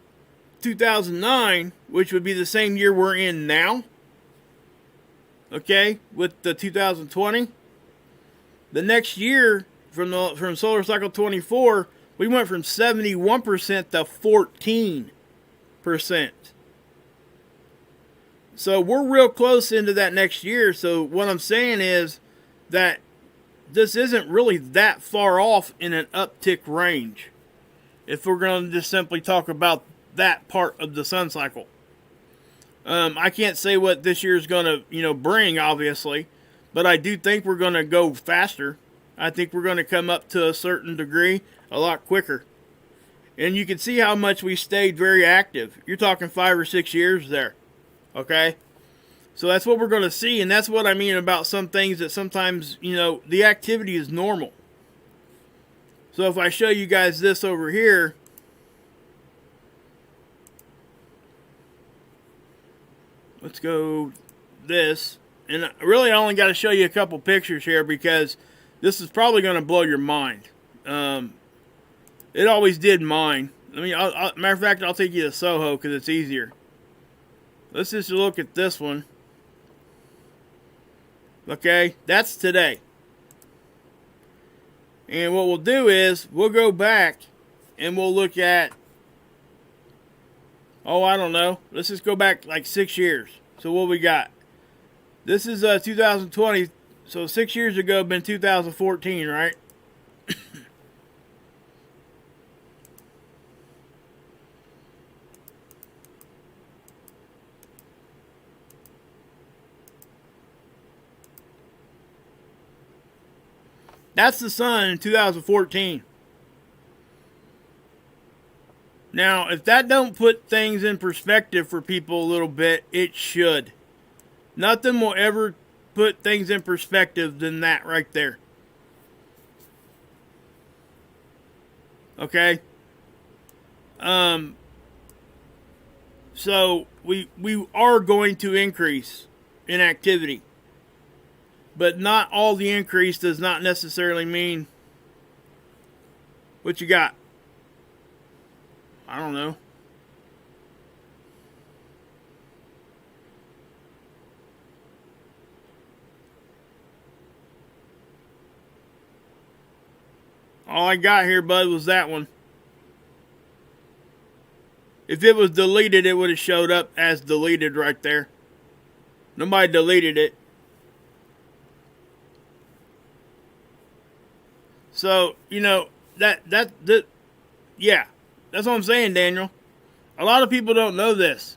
2009, which would be the same year we're in now, okay, with the 2020, the next year from solar cycle 24, we went from 71% to 14%. So we're real close into that next year. So what I'm saying is that this isn't really that far off in an uptick range, if we're going to just simply talk about that part of the sun cycle. I can't say what this year is going to, bring, obviously, But I do think we're going to go faster. I think we're going to come up to a certain degree a lot quicker. And you can see how much we stayed very active. You're talking 5 or 6 years there. Okay? So that's what we're going to see. And that's what I mean about some things that sometimes, you know, the activity is normal. So if I show you guys this over here, let's go this. And really I only got to show you a couple pictures here because this is probably going to blow your mind. It always did mine. I mean, matter of fact, I'll take you to Soho because it's easier. Let's just look at this one. Okay, that's today. And what we'll do is we'll go back and we'll look at, oh, I don't know. Let's just go back like 6 years. So what we got? This is 2020. So 6 years ago, been 2014, right? That's the sun in 2014. Now, if that don't put things in perspective for people a little bit, it should. Nothing will ever put things in perspective than that right there. Okay? So we are going to increase in activity. But not all the increase does not necessarily mean what you got. I don't know. All I got here, bud, was that one. If it was deleted, it would have showed up as deleted right there. Nobody deleted it. So, you know, that yeah, that's what I'm saying, Daniel. A lot of people don't know this.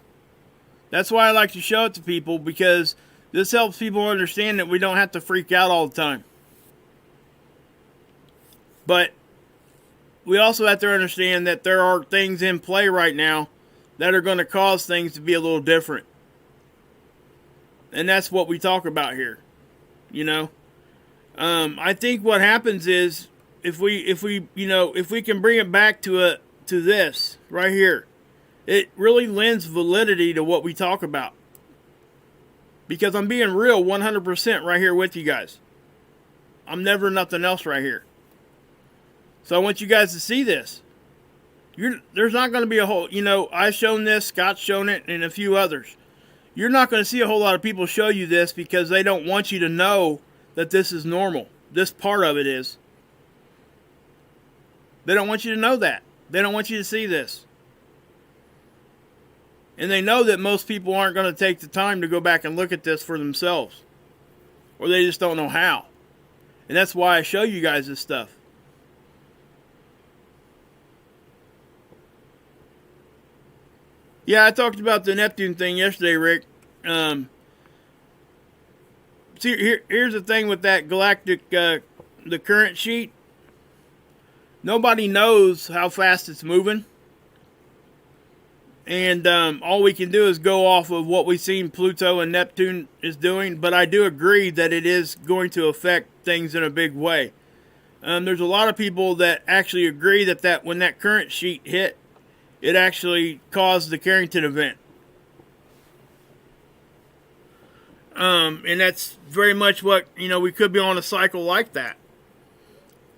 That's why I like to show it to people, because this helps people understand that we don't have to freak out all the time. But we also have to understand that there are things in play right now that are going to cause things to be a little different. And that's what we talk about here, you know. I think what happens is if we can bring it back to this right here, it really lends validity to what we talk about. Because I'm being real 100% right here with you guys. I'm never nothing else right here. So I want you guys to see this. There's not going to be a whole, you know, I've shown this, Scott's shown it, and a few others. You're not going to see a whole lot of people show you this because they don't want you to know that this is normal. This part of it is. They don't want you to know that. They don't want you to see this. And they know that most people aren't going to take the time to go back and look at this for themselves. Or they just don't know how. And that's why I show you guys this stuff. Yeah, I talked about the Neptune thing yesterday, Rick. See, here's the thing with that galactic, the current sheet. Nobody knows how fast it's moving. And all we can do is go off of what we've seen Pluto and Neptune is doing. But I do agree that it is going to affect things in a big way. There's a lot of people that actually agree that when that current sheet hit, it actually caused the Carrington event. And that's very much what, you know, we could be on a cycle like that.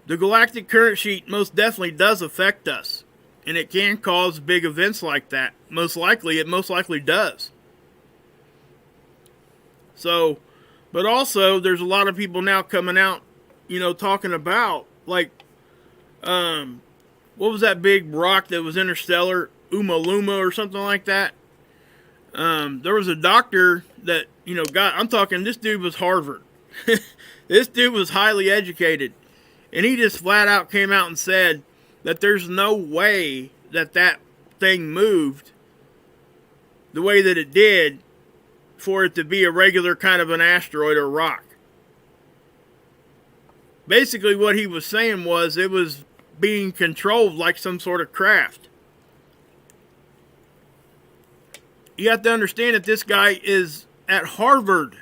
The galactic current sheet most definitely does affect us. And it can cause big events like that. It most likely does. So, but also, there's a lot of people now coming out, you know, talking about, like, what was that big rock that was interstellar? Luma or something like that. There was a doctor that, you know, I'm talking, this dude was Harvard. This dude was highly educated. And he just flat out came out and said that there's no way that thing moved the way that it did for it to be a regular kind of an asteroid or rock. basically what he was saying was it was being controlled like some sort of craft. You have to understand that this guy is at Harvard,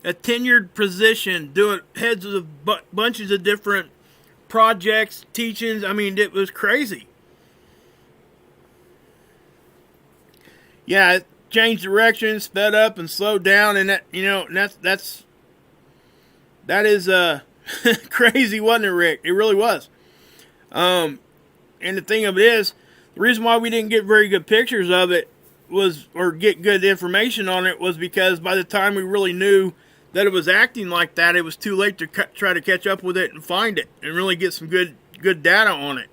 a tenured position, doing heads of bunches of different projects, teachings. I mean, it was crazy. Yeah, it changed direction, sped up, and slowed down, and that, you know, that is crazy, wasn't it, Rick? It really was. And the thing of it is, the reason why we didn't get very good pictures of it was, or get good information on it, was because by the time we really knew that it was acting like that, it was too late to try to catch up with it and find it and really get some good data on it.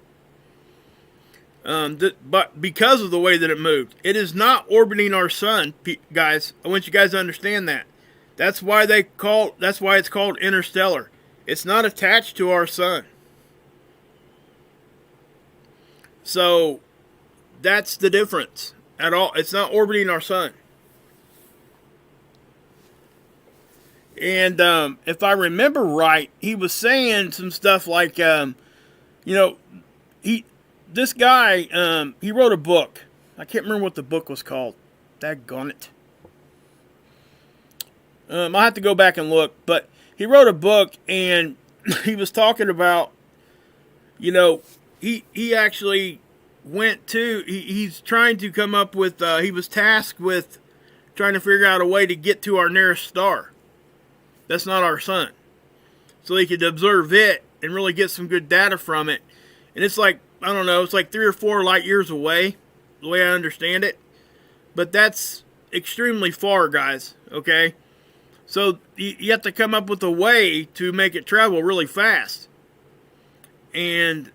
But because of the way that it moved, it is not orbiting our sun, guys. I want you guys to understand that. That's why it's called interstellar. It's not attached to our sun. So that's the difference at all. It's not orbiting our sun. And if I remember right, he was saying some stuff like, this guy, he wrote a book. I can't remember what the book was called. Daggone it. I'll have to go back and look. But he wrote a book, and he was talking about, he actually went to, he's trying to come up with, he was tasked with trying to figure out a way to get to our nearest star. That's not our sun. So he could observe it and really get some good data from it. And it's like, I don't know, it's like 3 or 4 light years away, the way I understand it. But that's extremely far, guys, okay? So you have to come up with a way to make it travel really fast. And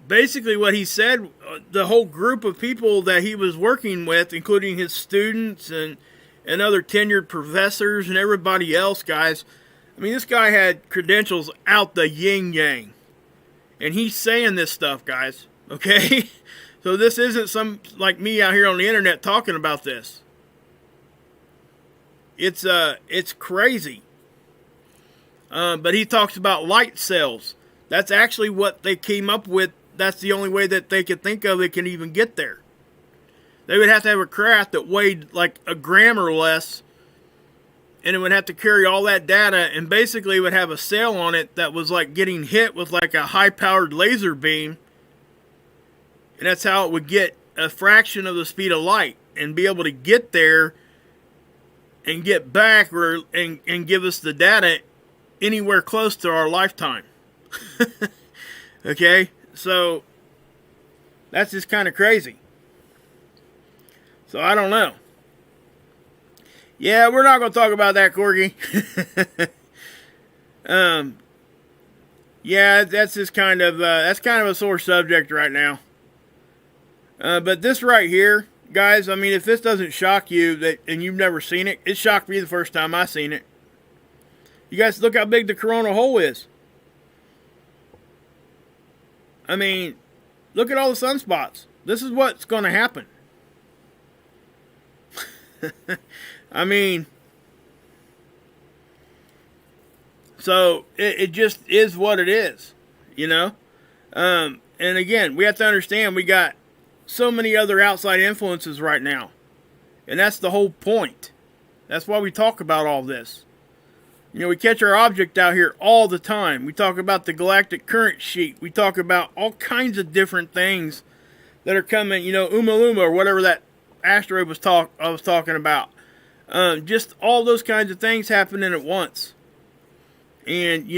basically what he said, the whole group of people that he was working with, including his students and other tenured professors and everybody else, guys. I mean, this guy had credentials out the yin-yang. And he's saying this stuff, guys. Okay? So this isn't some, like me out here on the internet talking about this. It's crazy. But he talks about light cells. That's actually what they came up with. That's the only way that they could think of it can even get there. They would have to have a craft that weighed like a gram or less, and it would have to carry all that data, and basically would have a sail on it that was like getting hit with like a high-powered laser beam, and that's how it would get a fraction of the speed of light and be able to get there and get back and give us the data anywhere close to our lifetime. Okay? So that's just kind of crazy. So I don't know. Yeah, we're not going to talk about that, Corgi. Yeah, that's just kind of a sore subject right now. But this right here, guys, I mean, if this doesn't shock you and you've never seen it, it shocked me the first time I seen it. You guys look how big the coronal hole is. I mean, look at all the sunspots. This is what's going to happen. I mean, so it just is what it is, And again, we have to understand we got so many other outside influences right now. And that's the whole point. That's why we talk about all this. We catch our object out here all the time. We talk about the galactic current sheet. We talk about all kinds of different things that are coming, Uma Luma or whatever that asteroid I was talking about. Just all those kinds of things happening at once. And,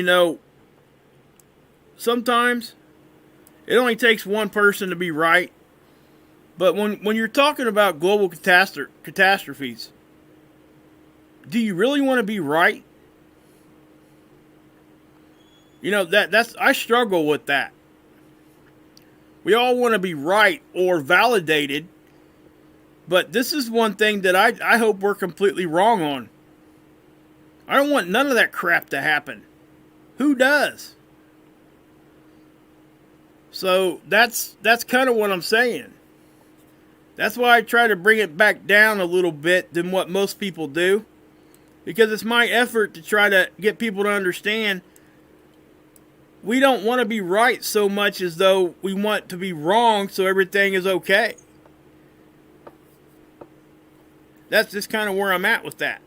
sometimes it only takes one person to be right. But when you're talking about global catastrophes, do you really want to be right? I struggle with that. We all want to be right or validated. But this is one thing that I hope we're completely wrong on. I don't want none of that crap to happen. Who does? So that's kind of what I'm saying. That's why I try to bring it back down a little bit than what most people do. Because it's my effort to try to get people to understand we don't want to be right so much as though we want to be wrong so everything is okay. That's just kind of where I'm at with that.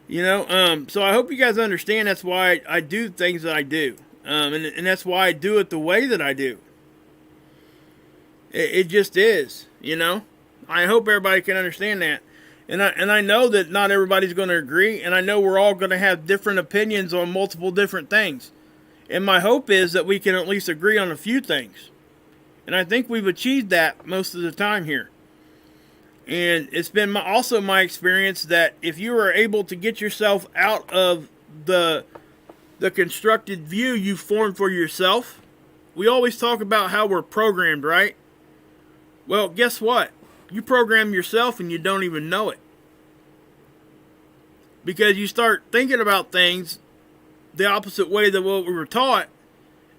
You know, so I hope you guys understand that's why I do things that I do. And that's why I do it the way that I do. It just is, you know. I hope everybody can understand that. And I know that not everybody's going to agree, and I know we're all going to have different opinions on multiple different things. And my hope is that we can at least agree on a few things. And I think we've achieved that most of the time here. And it's been also my experience that if you are able to get yourself out of the constructed view you formed for yourself, we always talk about how we're programmed, right? Well, guess what? You program yourself and you don't even know it. Because you start thinking about things the opposite way than what we were taught,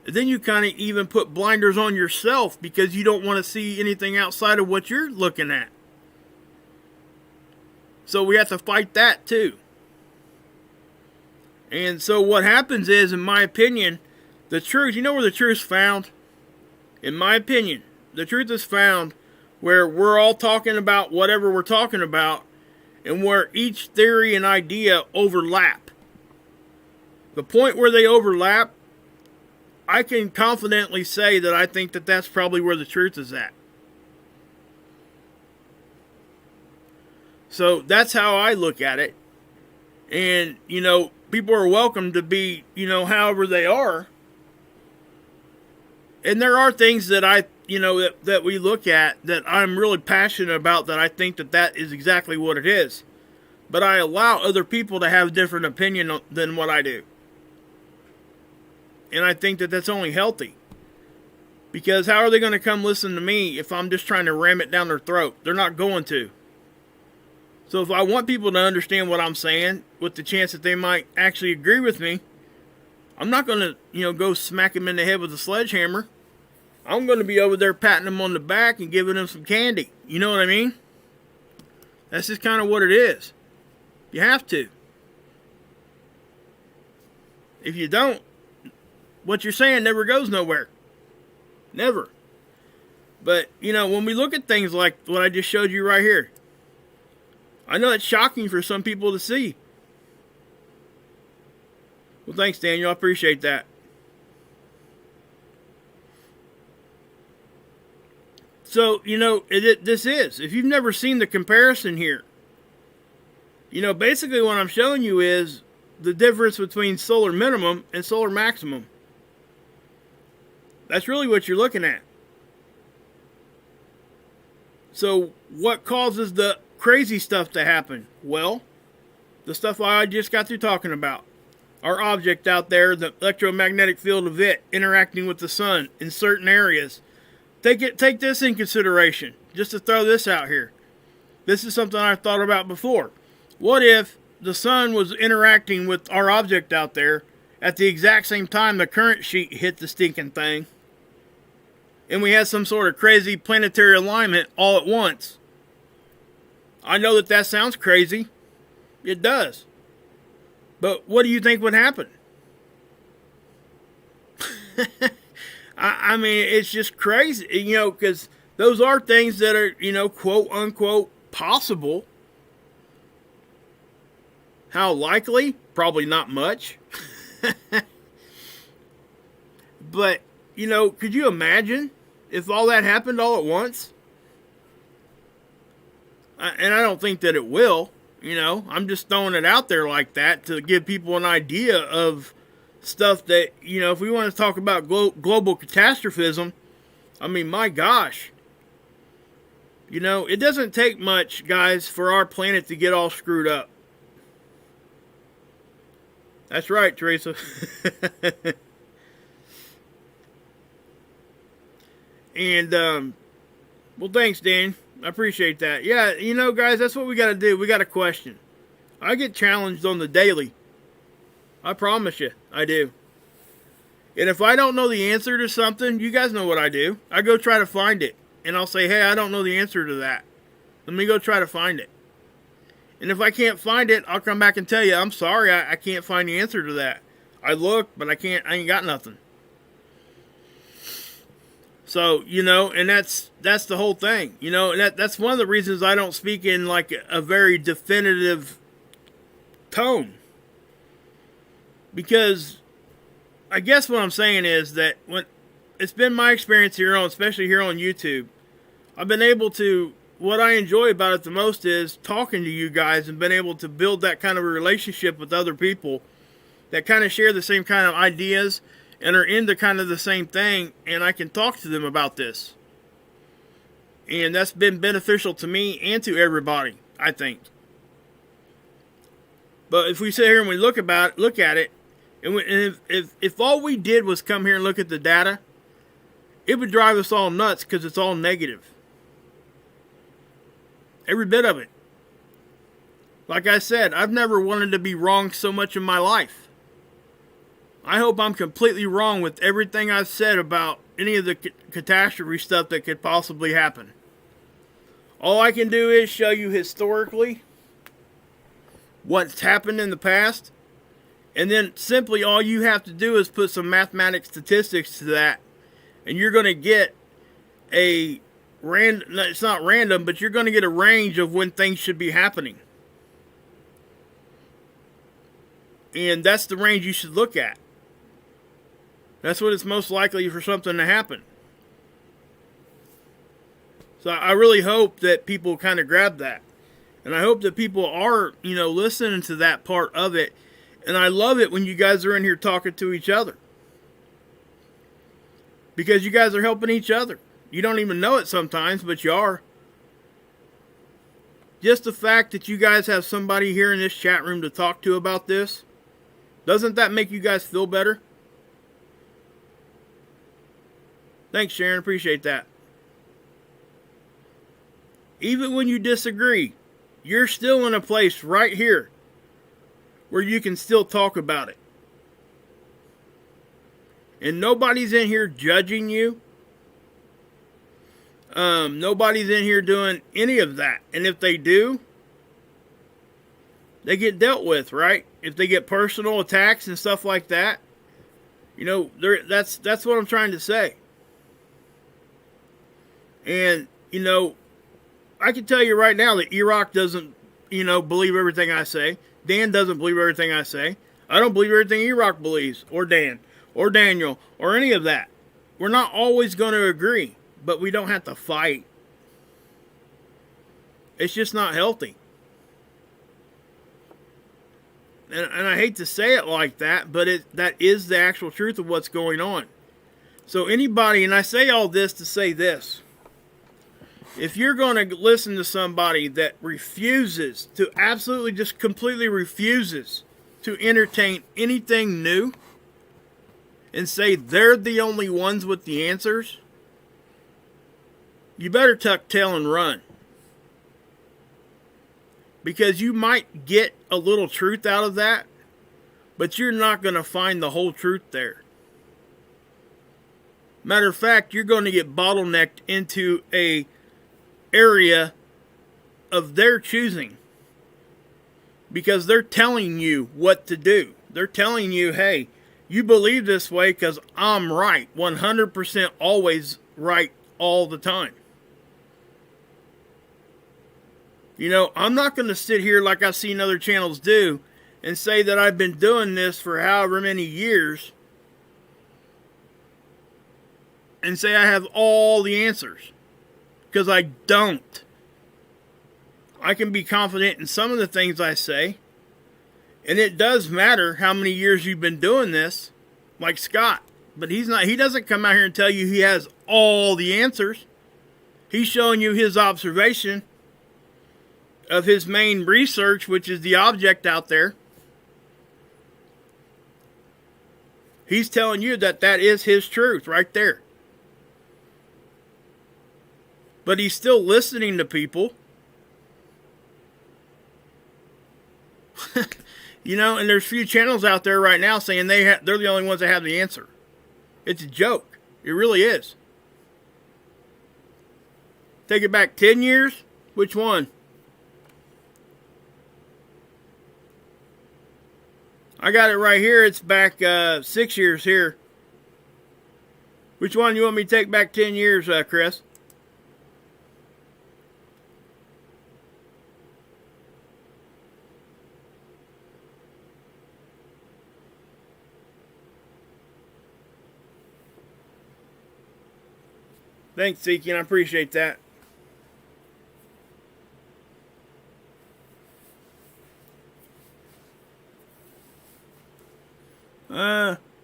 and then you kind of even put blinders on yourself because you don't want to see anything outside of what you're looking at. So we have to fight that too. And so what happens is, in my opinion, the truth, you know where the truth's found? In my opinion, the truth is found where we're all talking about whatever we're talking about and where each theory and idea overlap. The point where they overlap, I can confidently say that I think that that's probably where the truth is at. So that's how I look at it. And, you know, people are welcome to be, you know, however they are. And there are things that that we look at that I'm really passionate about, that I think that is exactly what it is. But I allow other people to have a different opinion than what I do. And I think that that's only healthy. Because how are they going to come listen to me if I'm just trying to ram it down their throat? They're not going to. So if I want people to understand what I'm saying, with the chance that they might actually agree with me, I'm not going to, you know, go smack them in the head with a sledgehammer. I'm going to be over there patting them on the back and giving them some candy. You know what I mean? That's just kind of what it is. You have to. If you don't, what you're saying never goes nowhere. Never. But, you know, when we look at things like what I just showed you right here, I know it's shocking for some people to see. Well, thanks, Daniel. I appreciate that. So, you know, this is. If you've never seen the comparison here, you know, basically what I'm showing you is the difference between solar minimum and solar maximum. That's really what you're looking at. So, what causes the crazy stuff to happen? Well, the stuff I just got through talking about. Our object out there, the electromagnetic field of it interacting with the sun in certain areas. Take this in consideration, just to throw this out here. This is something I've thought about before. What if the sun was interacting with our object out there at the exact same time the current sheet hit the stinking thing, and we had some sort of crazy planetary alignment all at once? I know that sounds crazy. It does. But what do you think would happen? I mean, it's just crazy, you know, because those are things that are, you know, quote unquote possible. How likely? Probably not much. But, you know, could you imagine if all that happened all at once? And I don't think that it will, you know. I'm just throwing it out there like that to give people an idea of stuff that, you know, if we want to talk about global catastrophism, I mean, my gosh. You know, it doesn't take much, guys, for our planet to get all screwed up. That's right, Teresa. And, well, thanks, Dan. I appreciate that. Yeah, you know, guys, that's what we got to do. We got to question. I get challenged on the daily. I promise you, I do. And if I don't know the answer to something, you guys know what I do. I go try to find it. And I'll say, hey, I don't know the answer to that. Let me go try to find it. And if I can't find it, I'll come back and tell you, I'm sorry, I can't find the answer to that. I looked, but I ain't got nothing. So, and that's the whole thing. And that's one of the reasons I don't speak in like a very definitive tone. Because I guess what I'm saying is that when it's been my experience here especially here on YouTube, I've been able to, what I enjoy about it the most is talking to you guys and been able to build that kind of a relationship with other people that kind of share the same kind of ideas and are into kind of the same thing, and I can talk to them about this. And that's been beneficial to me and to everybody, I think. But if we sit here and we look at it, and if all we did was come here and look at the data, it would drive us all nuts because it's all negative. Every bit of it. Like I said, I've never wanted to be wrong so much in my life. I hope I'm completely wrong with everything I've said about any of the catastrophe stuff that could possibly happen. All I can do is show you historically what's happened in the past, and then simply all you have to do is put some mathematical statistics to that, and you're going to get it's not random, but you're going to get a range of when things should be happening. And that's the range you should look at. That's what it's most likely for something to happen. So I really hope that people kind of grab that. And I hope that people are, listening to that part of it. And I love it when you guys are in here talking to each other. Because you guys are helping each other. You don't even know it sometimes, but you are. Just the fact that you guys have somebody here in this chat room to talk to about this, doesn't that make you guys feel better? Thanks, Sharon. Appreciate that. Even when you disagree, you're still in a place right here where you can still talk about it. And nobody's in here judging you. Nobody's in here doing any of that. And if they do, they get dealt with, right? If they get personal attacks and stuff like that, that's what I'm trying to say. And, I can tell you right now that Erock doesn't, believe everything I say. Dan doesn't believe everything I say. I don't believe everything Erock believes, or Dan, or Daniel, or any of that. We're not always going to agree, but we don't have to fight. It's just not healthy. And I hate to say it like that, but that is the actual truth of what's going on. So anybody, and I say all this to say this. If you're going to listen to somebody that refuses to, absolutely just completely refuses to entertain anything new and say they're the only ones with the answers, you better tuck tail and run. Because you might get a little truth out of that, but you're not going to find the whole truth there. Matter of fact, you're going to get bottlenecked into a area of their choosing, because they're telling you what to do. They're telling you, hey, you believe this way because I'm right, 100% always right all the time. I'm not going to sit here like I've seen other channels do and say that I've been doing this for however many years and say I have all the answers. Because I don't. I can be confident in some of the things I say. And it does matter how many years you've been doing this, like Scott. But he doesn't come out here and tell you he has all the answers. He's showing you his observation of his main research, which is the object out there. He's telling you that is his truth right there. But he's still listening to people. And there's a few channels out there right now saying they're the only ones that have the answer. It's a joke. It really is. Take it back 10 years? Which one? I got it right here. It's back 6 years here. Which one you want me to take back 10 years, Chris? Thanks, Seeking. I appreciate that.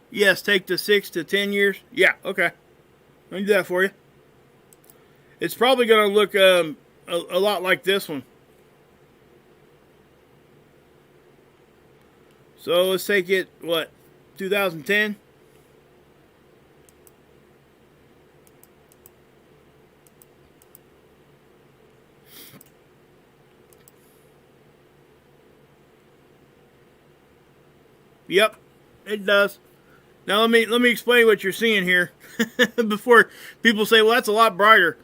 Yes, take the 6 to 10 years. Yeah, okay. I'll do that for you. It's probably going to look a lot like this one. So let's take it, what, 2010? Yep, it does. Now let me explain what you're seeing here before people say, well, that's a lot brighter.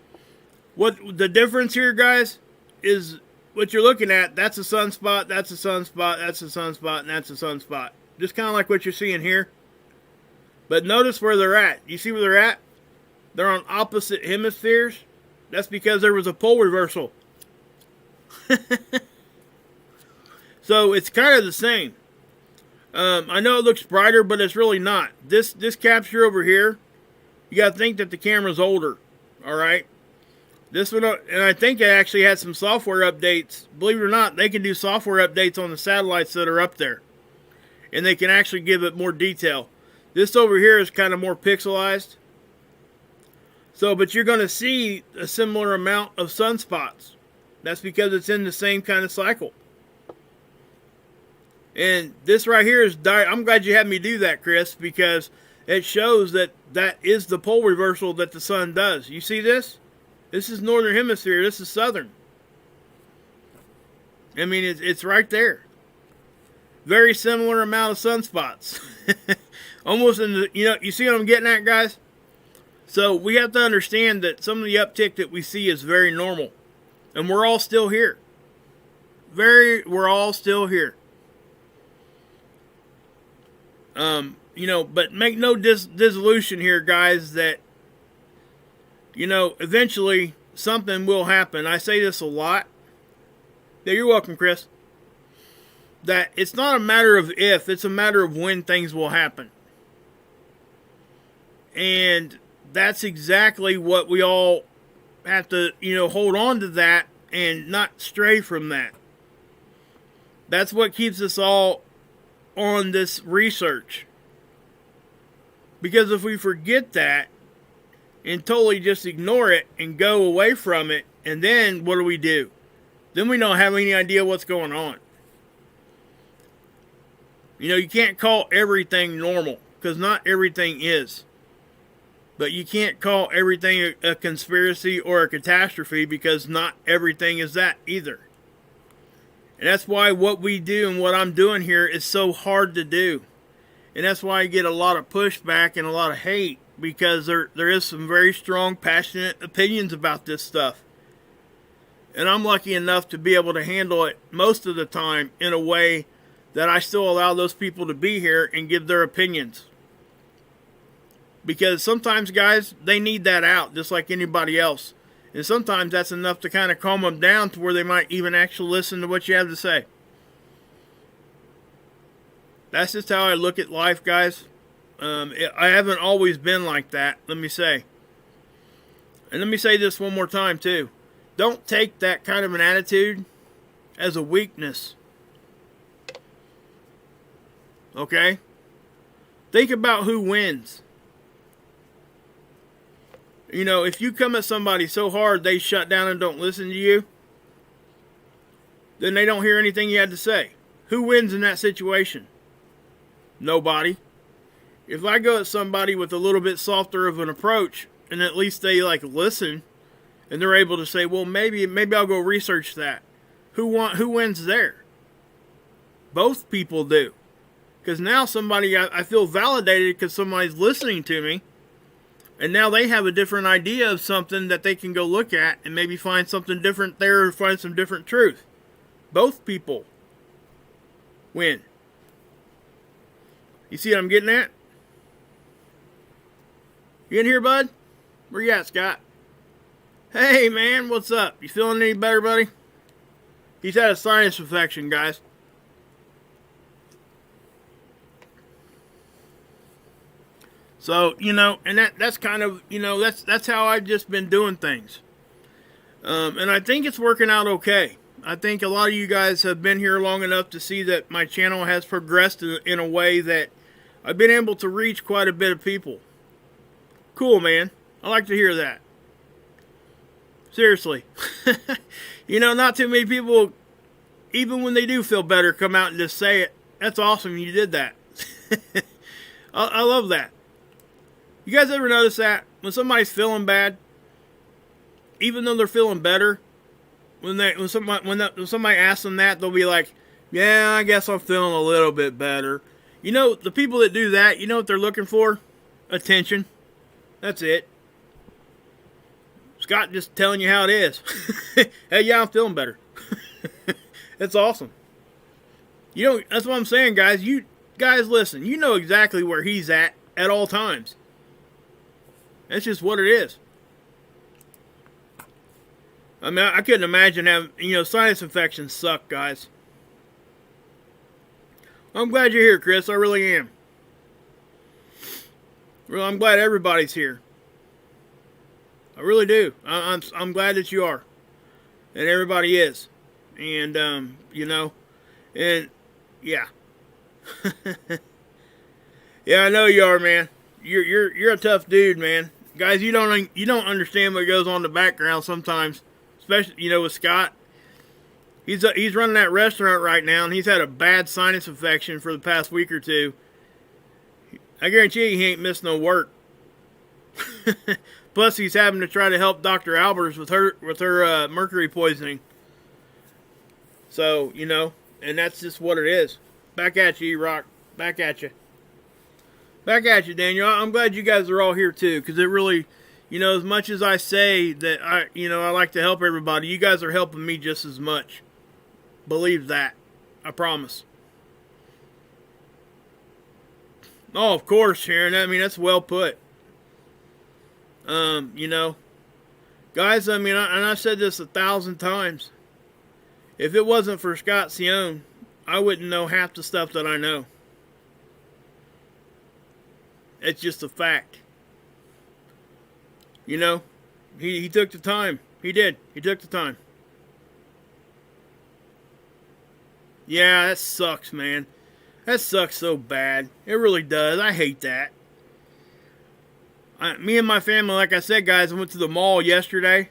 What the difference here, guys, is what you're looking at. That's a sunspot, that's a sunspot, that's a sunspot, and that's a sunspot. Just kind of like what you're seeing here. But notice where they're at. You see where they're at? They're on opposite hemispheres. That's because there was a pole reversal. So it's kind of the same. I know it looks brighter, but it's really not. This capture over here, you got to think that the camera's older. All right. This one, and I think it actually had some software updates. Believe it or not, they can do software updates on the satellites that are up there, and they can actually give it more detail. This over here is kind of more pixelized. So, but you're going to see a similar amount of sunspots. That's because it's in the same kind of cycle. And this right here is, I'm glad you had me do that, Chris, because it shows that that is the pole reversal that the sun does. You see this? This is northern hemisphere. This is southern. I mean, it's right there. Very similar amount of sunspots. Almost in the, you see what I'm getting at, guys? So we have to understand that some of the uptick that we see is very normal. And we're all still here. We're all still here. But make no dissolution here, guys, that, eventually something will happen. I say this a lot. Yeah, you're welcome, Chris. That it's not a matter of if, it's a matter of when things will happen. And that's exactly what we all have to, hold on to that and not stray from that. That's what keeps us all on this research. Because if we forget that and totally just ignore it and go away from it, and then what do? Then we don't have any idea what's going on. You can't call everything normal, because not everything is. But you can't call everything a conspiracy or a catastrophe, because not everything is that either. And that's why what we do and what I'm doing here is so hard to do. And that's why I get a lot of pushback and a lot of hate, because there is some very strong, passionate opinions about this stuff. And I'm lucky enough to be able to handle it most of the time in a way that I still allow those people to be here and give their opinions. Because sometimes, guys, they need that out just like anybody else. And sometimes that's enough to kind of calm them down to where they might even actually listen to what you have to say. That's just how I look at life, guys. I haven't always been like that, let me say. And let me say this one more time, too. Don't take that kind of an attitude as a weakness. Okay? Think about who wins. If you come at somebody so hard they shut down and don't listen to you, then they don't hear anything you had to say. Who wins in that situation? Nobody. If I go at somebody with a little bit softer of an approach, and at least they listen, and they're able to say, well, maybe I'll go research that. Who wins there? Both people do. Because now I feel validated because somebody's listening to me. And now they have a different idea of something that they can go look at and maybe find something different there or find some different truth. Both people win. You see what I'm getting at? You in here, bud? Where you at, Scott? Hey, man, what's up? You feeling any better, buddy? He's had a sinus infection, guys. So, you know, and that's kind of, you know, that's how I've just been doing things. And I think it's working out okay. I think a lot of you guys have been here long enough to see that my channel has progressed in a way that I've been able to reach quite a bit of people. Cool, man. I like to hear that. Seriously. You know, not too many people, even when they do feel better, come out and just say it. That's awesome, you did that. I love that. You guys ever notice that? When somebody's feeling bad, even though they're feeling better, when somebody asks them that, they'll be like, yeah, I guess I'm feeling a little bit better. You know, the people that do that, you know what they're looking for? Attention. That's it. Scott just telling you how it is. Hey, yeah, I'm feeling better. That's awesome. You know, that's what I'm saying, guys. You guys, listen. You know exactly where he's at all times. That's just what it is. I mean, I couldn't imagine having, you know, sinus infections suck, guys. I'm glad you're here, Chris. I really am. Well, I'm glad everybody's here. I really do. I'm glad that you are. And everybody is. And, you know, and, yeah. Yeah, I know you are, man. You're a tough dude, man. Guys, you don't understand what goes on in the background sometimes, especially, you know, with Scott. He's running that restaurant right now, and he's had a bad sinus infection for the past week or two. I guarantee you he ain't missed no work. Plus, he's having to try to help Dr. Albers with her mercury poisoning. So, you know, and that's just what it is. Back at you, E-Rock. Back at you. Back at you, Daniel. I'm glad you guys are all here too, because it really, you know, as much as I say that I like to help everybody, you guys are helping me just as much. Believe that. I promise. Oh, of course, Sharon. I mean, that's well put. You know, guys, I mean, and I've said this 1,000 times. If it wasn't for Scott Sion, I wouldn't know half the stuff that I know. It's just a fact. You know, he took the time. He did. He took the time. Yeah, that sucks, man. That sucks so bad. It really does. I hate that. Me and my family, like I said, guys, I went to the mall yesterday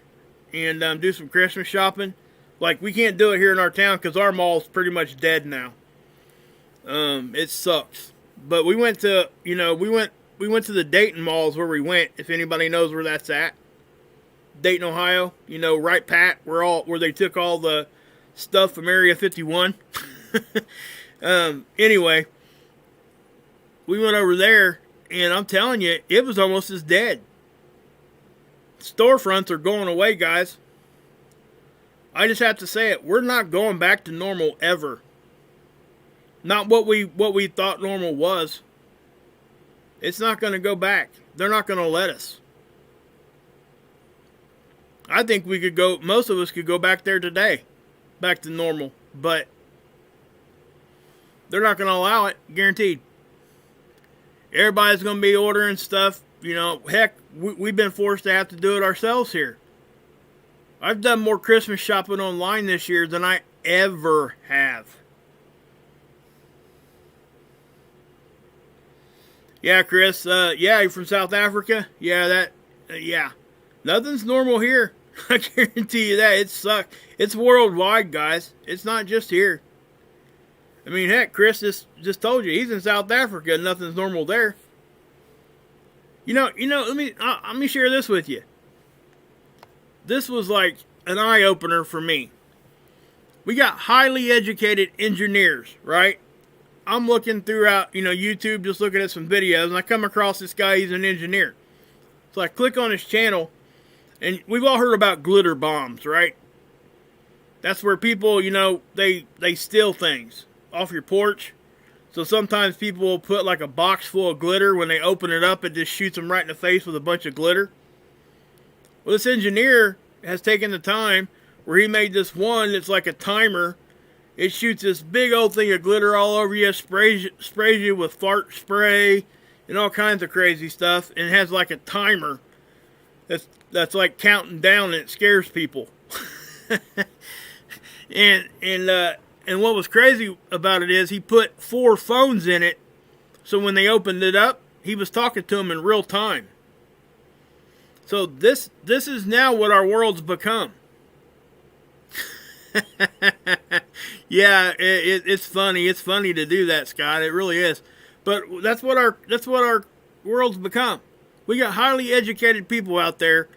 and do some Christmas shopping. Like, we can't do it here in our town because our mall's pretty much dead now. It sucks. But we went to, you know, we went to the Dayton malls where we went, if anybody knows where that's at. Dayton, Ohio. You know, right pat, where they took all the stuff from Area 51. Anyway, we went over there, and I'm telling you, it was almost as dead. Storefronts are going away, guys. I just have to say it. We're not going back to normal ever. Not what we thought normal was. It's not going to go back. They're not going to let us. I think we could go, most of us could go back there today. Back to normal. But they're not going to allow it. Guaranteed. Everybody's going to be ordering stuff. You know, heck, we've been forced to have to do it ourselves here. I've done more Christmas shopping online this year than I ever have. Yeah, Chris. Yeah, you're from South Africa? Yeah, yeah. Nothing's normal here. I guarantee you that. It sucks. It's worldwide, guys. It's not just here. I mean, heck, Chris just told you. He's in South Africa and nothing's normal there. You know, let me share this with you. This was like an eye-opener for me. We got highly educated engineers, right? I'm looking throughout, YouTube, just looking at some videos, and I come across this guy. He's an engineer. So I click on his channel, and we've all heard about glitter bombs, right? That's where people, they steal things off your porch. So sometimes people will put like a box full of glitter. When they open it up, it just shoots them right in the face with a bunch of glitter. Well, this engineer has taken the time where he made this one that's like a timer. It shoots this big old thing of glitter all over you, sprays you with fart spray and all kinds of crazy stuff, and it has like a timer that's like counting down, and it scares people. And what was crazy about it is he put 4 phones in it, so when they opened it up, he was talking to them in real time. So this is now what our world's become. Yeah, it's funny. It's funny to do that, Scott. It really is. But that's what our world's become. We got highly educated people out there,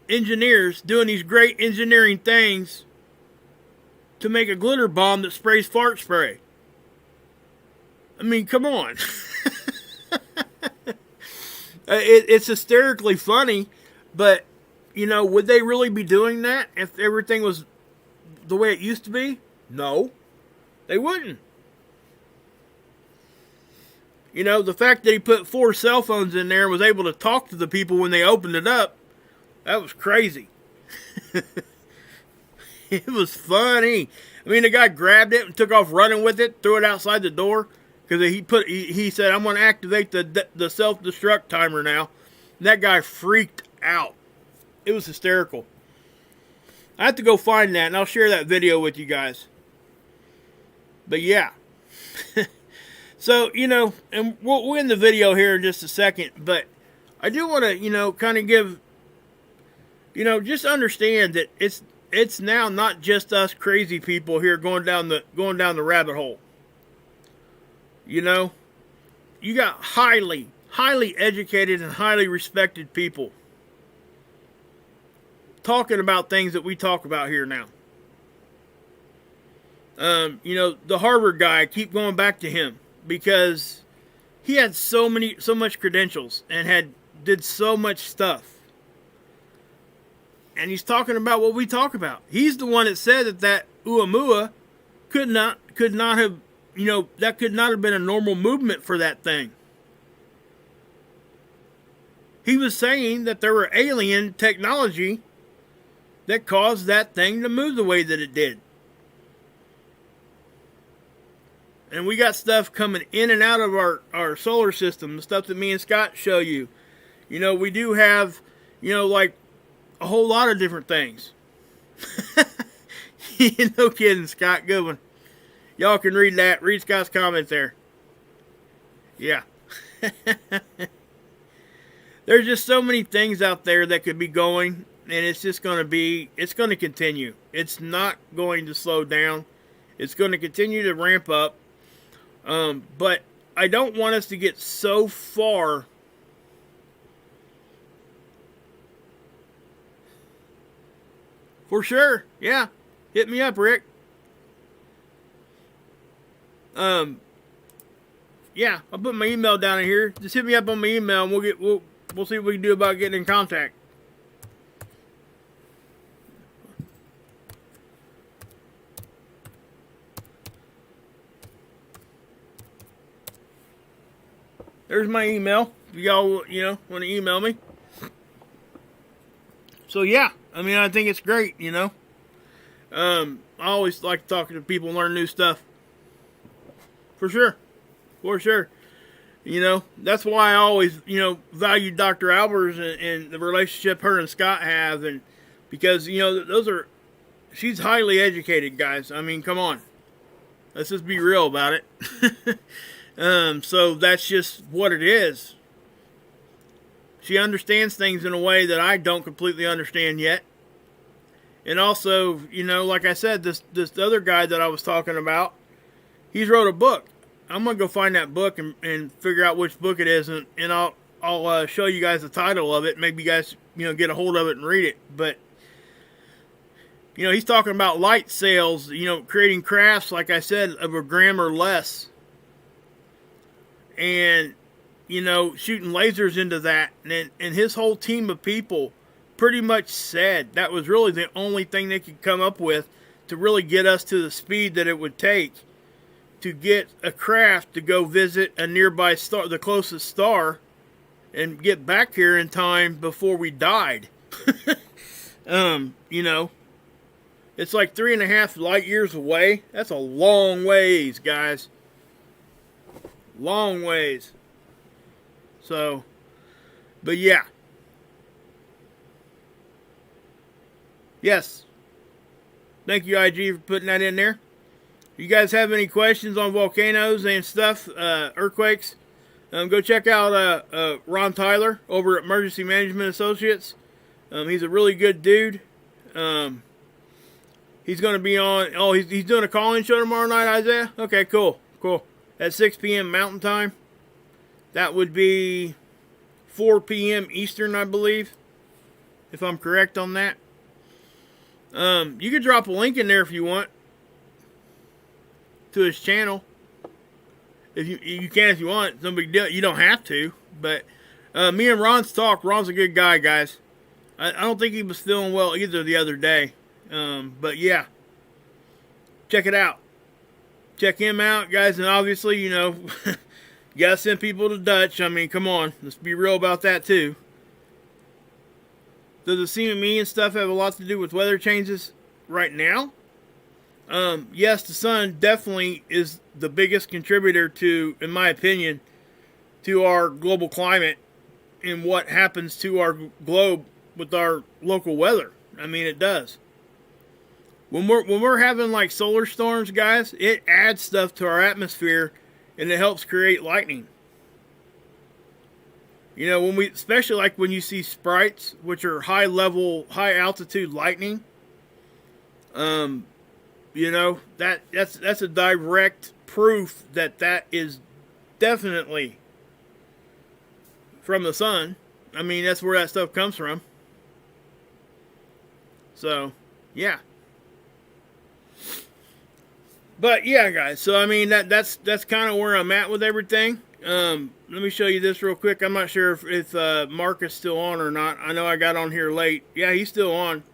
engineers, doing these great engineering things to make a glitter bomb that sprays fart spray. I mean, come on. It's hysterically funny, but, you know, would they really be doing that if everything was the way it used to be? No, they wouldn't. You know, the fact that he put 4 cell phones in there and was able to talk to the people when they opened it up, that was crazy. It was funny. I mean, the guy grabbed it and took off running with it, threw it outside the door, because he said, I'm going to activate the self-destruct timer now. And that guy freaked out. It was hysterical. I have to go find that, and I'll share that video with you guys. But yeah. So, you know, and we'll end the video here in just a second, but I do want to, you know, kind of give, you know, just understand that it's now not just us crazy people here going down the rabbit hole. You know, you got highly educated and highly respected people talking about things that we talk about here now. You know, the Harvard guy, I keep going back to him because he had so much credentials and did so much stuff. And he's talking about what we talk about. He's the one that said that Oumuamua could not have, you know, that could not have been a normal movement for that thing. He was saying that there were alien technology that caused that thing to move the way that it did. And we got stuff coming in and out of our solar system, the stuff that me and Scott show you. You know, we do have, you know, like a whole lot of different things. No kidding, Scott. Good one. Y'all can read that. Read Scott's comment there. Yeah. There's just so many things out there that could be going, and it's just going to continue. It's not going to slow down. It's going to continue to ramp up. But I don't want us to get so far for sure. Yeah. Hit me up, Rick. Yeah, I'll put my email down in here. Just hit me up on my email and we'll see what we can do about getting in contact. There's my email. If y'all, you know, want to email me. So yeah, I mean, I think it's great, you know. I always like talking to people and learn new stuff. For sure. For sure. You know, that's why I always, you know, value Dr. Albers and the relationship her and Scott have. And because, you know, she's highly educated, guys. I mean, come on. Let's just be real about it. So that's just what it is. She understands things in a way that I don't completely understand yet. And also, you know, like I said, this other guy that I was talking about, he's wrote a book. I'm going to go find that book and figure out which book it is, and I'll show you guys the title of it. Maybe you guys, you know, get a hold of it and read it. But, you know, he's talking about light sails, you know, creating crafts, like I said, of a gram or less. And, you know, shooting lasers into that. And his whole team of people pretty much said that was really the only thing they could come up with to really get us to the speed that it would take to get a craft to go visit a nearby star, the closest star, and get back here in time before we died. You know, it's like 3.5 light years away. That's a long ways, guys. Long ways. So, but yeah. Yes. Thank you, IG, for putting that in there. If you guys have any questions on volcanoes and stuff, earthquakes, go check out Ron Tyler over at Emergency Management Associates. He's a really good dude. He's going to be on... Oh, he's doing a call-in show tomorrow night, Isaiah? Okay, cool. Cool. At 6 p.m. Mountain Time. That would be 4 p.m. Eastern, I believe. If I'm correct on that. You could drop a link in there if you want. To his channel. If you can if you want. It's no big deal. You don't have to. But me and Ron's talk. Ron's a good guy, guys. I don't think he was feeling well either the other day. But yeah, check it out. Check him out, guys. And obviously, you know, you gotta send people to Dutch. I mean, come on. Let's be real about that too. Does the CME and stuff have a lot to do with weather changes right now? Yes, the sun definitely is the biggest contributor to, in my opinion, to our global climate and what happens to our globe with our local weather. I mean, it does. When we're having like solar storms, guys, it adds stuff to our atmosphere and it helps create lightning. You know, especially like when you see sprites, which are high altitude lightning, you know, that's a direct proof that is definitely from the sun. I mean, that's where that stuff comes from. So, yeah. But yeah, guys. So I mean, that's kind of where I'm at with everything. Let me show you this real quick. I'm not sure if Mark is still on or not. I know I got on here late. Yeah, he's still on.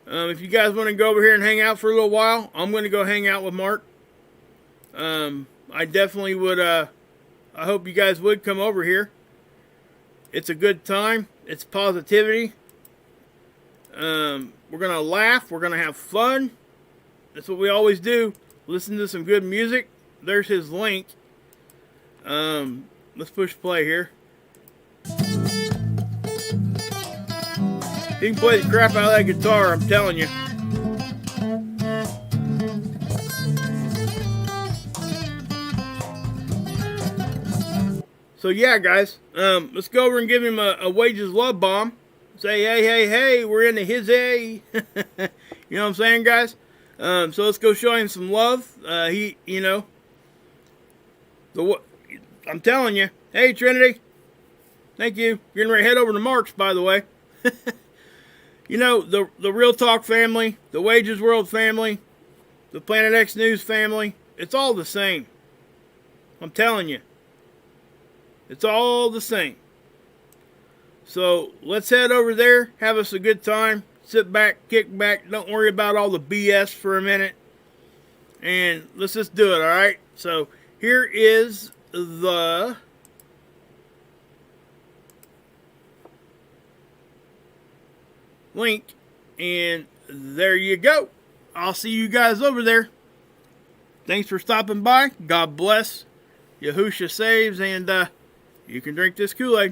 If you guys want to go over here and hang out for a little while, I'm going to go hang out with Mark. I definitely would. I hope you guys would come over here. It's a good time. It's positivity. We're going to laugh. We're going to have fun. That's what we always do. Listen to some good music. There's his link. Let's push play here. He can play the crap out of that guitar, I'm telling you. So yeah, guys, let's go over and give him a wages love bomb. Say, hey, we're into his A. You know what I'm saying, guys? So let's go show him some love. You know, I'm telling you. Hey, Trinity. Thank you. You're getting ready to head over to Mark's, by the way. You know, the Real Talk family, the Wages World family, the Planet X News family, it's all the same. I'm telling you. It's all the same. So let's head over there, have us a good time, sit back, kick back, don't worry about all the BS for a minute, and let's just do it, alright? So here is the link, and there you go. I'll see you guys over there. Thanks for stopping by. God bless. Yahusha saves, and you can drink this Kool-Aid.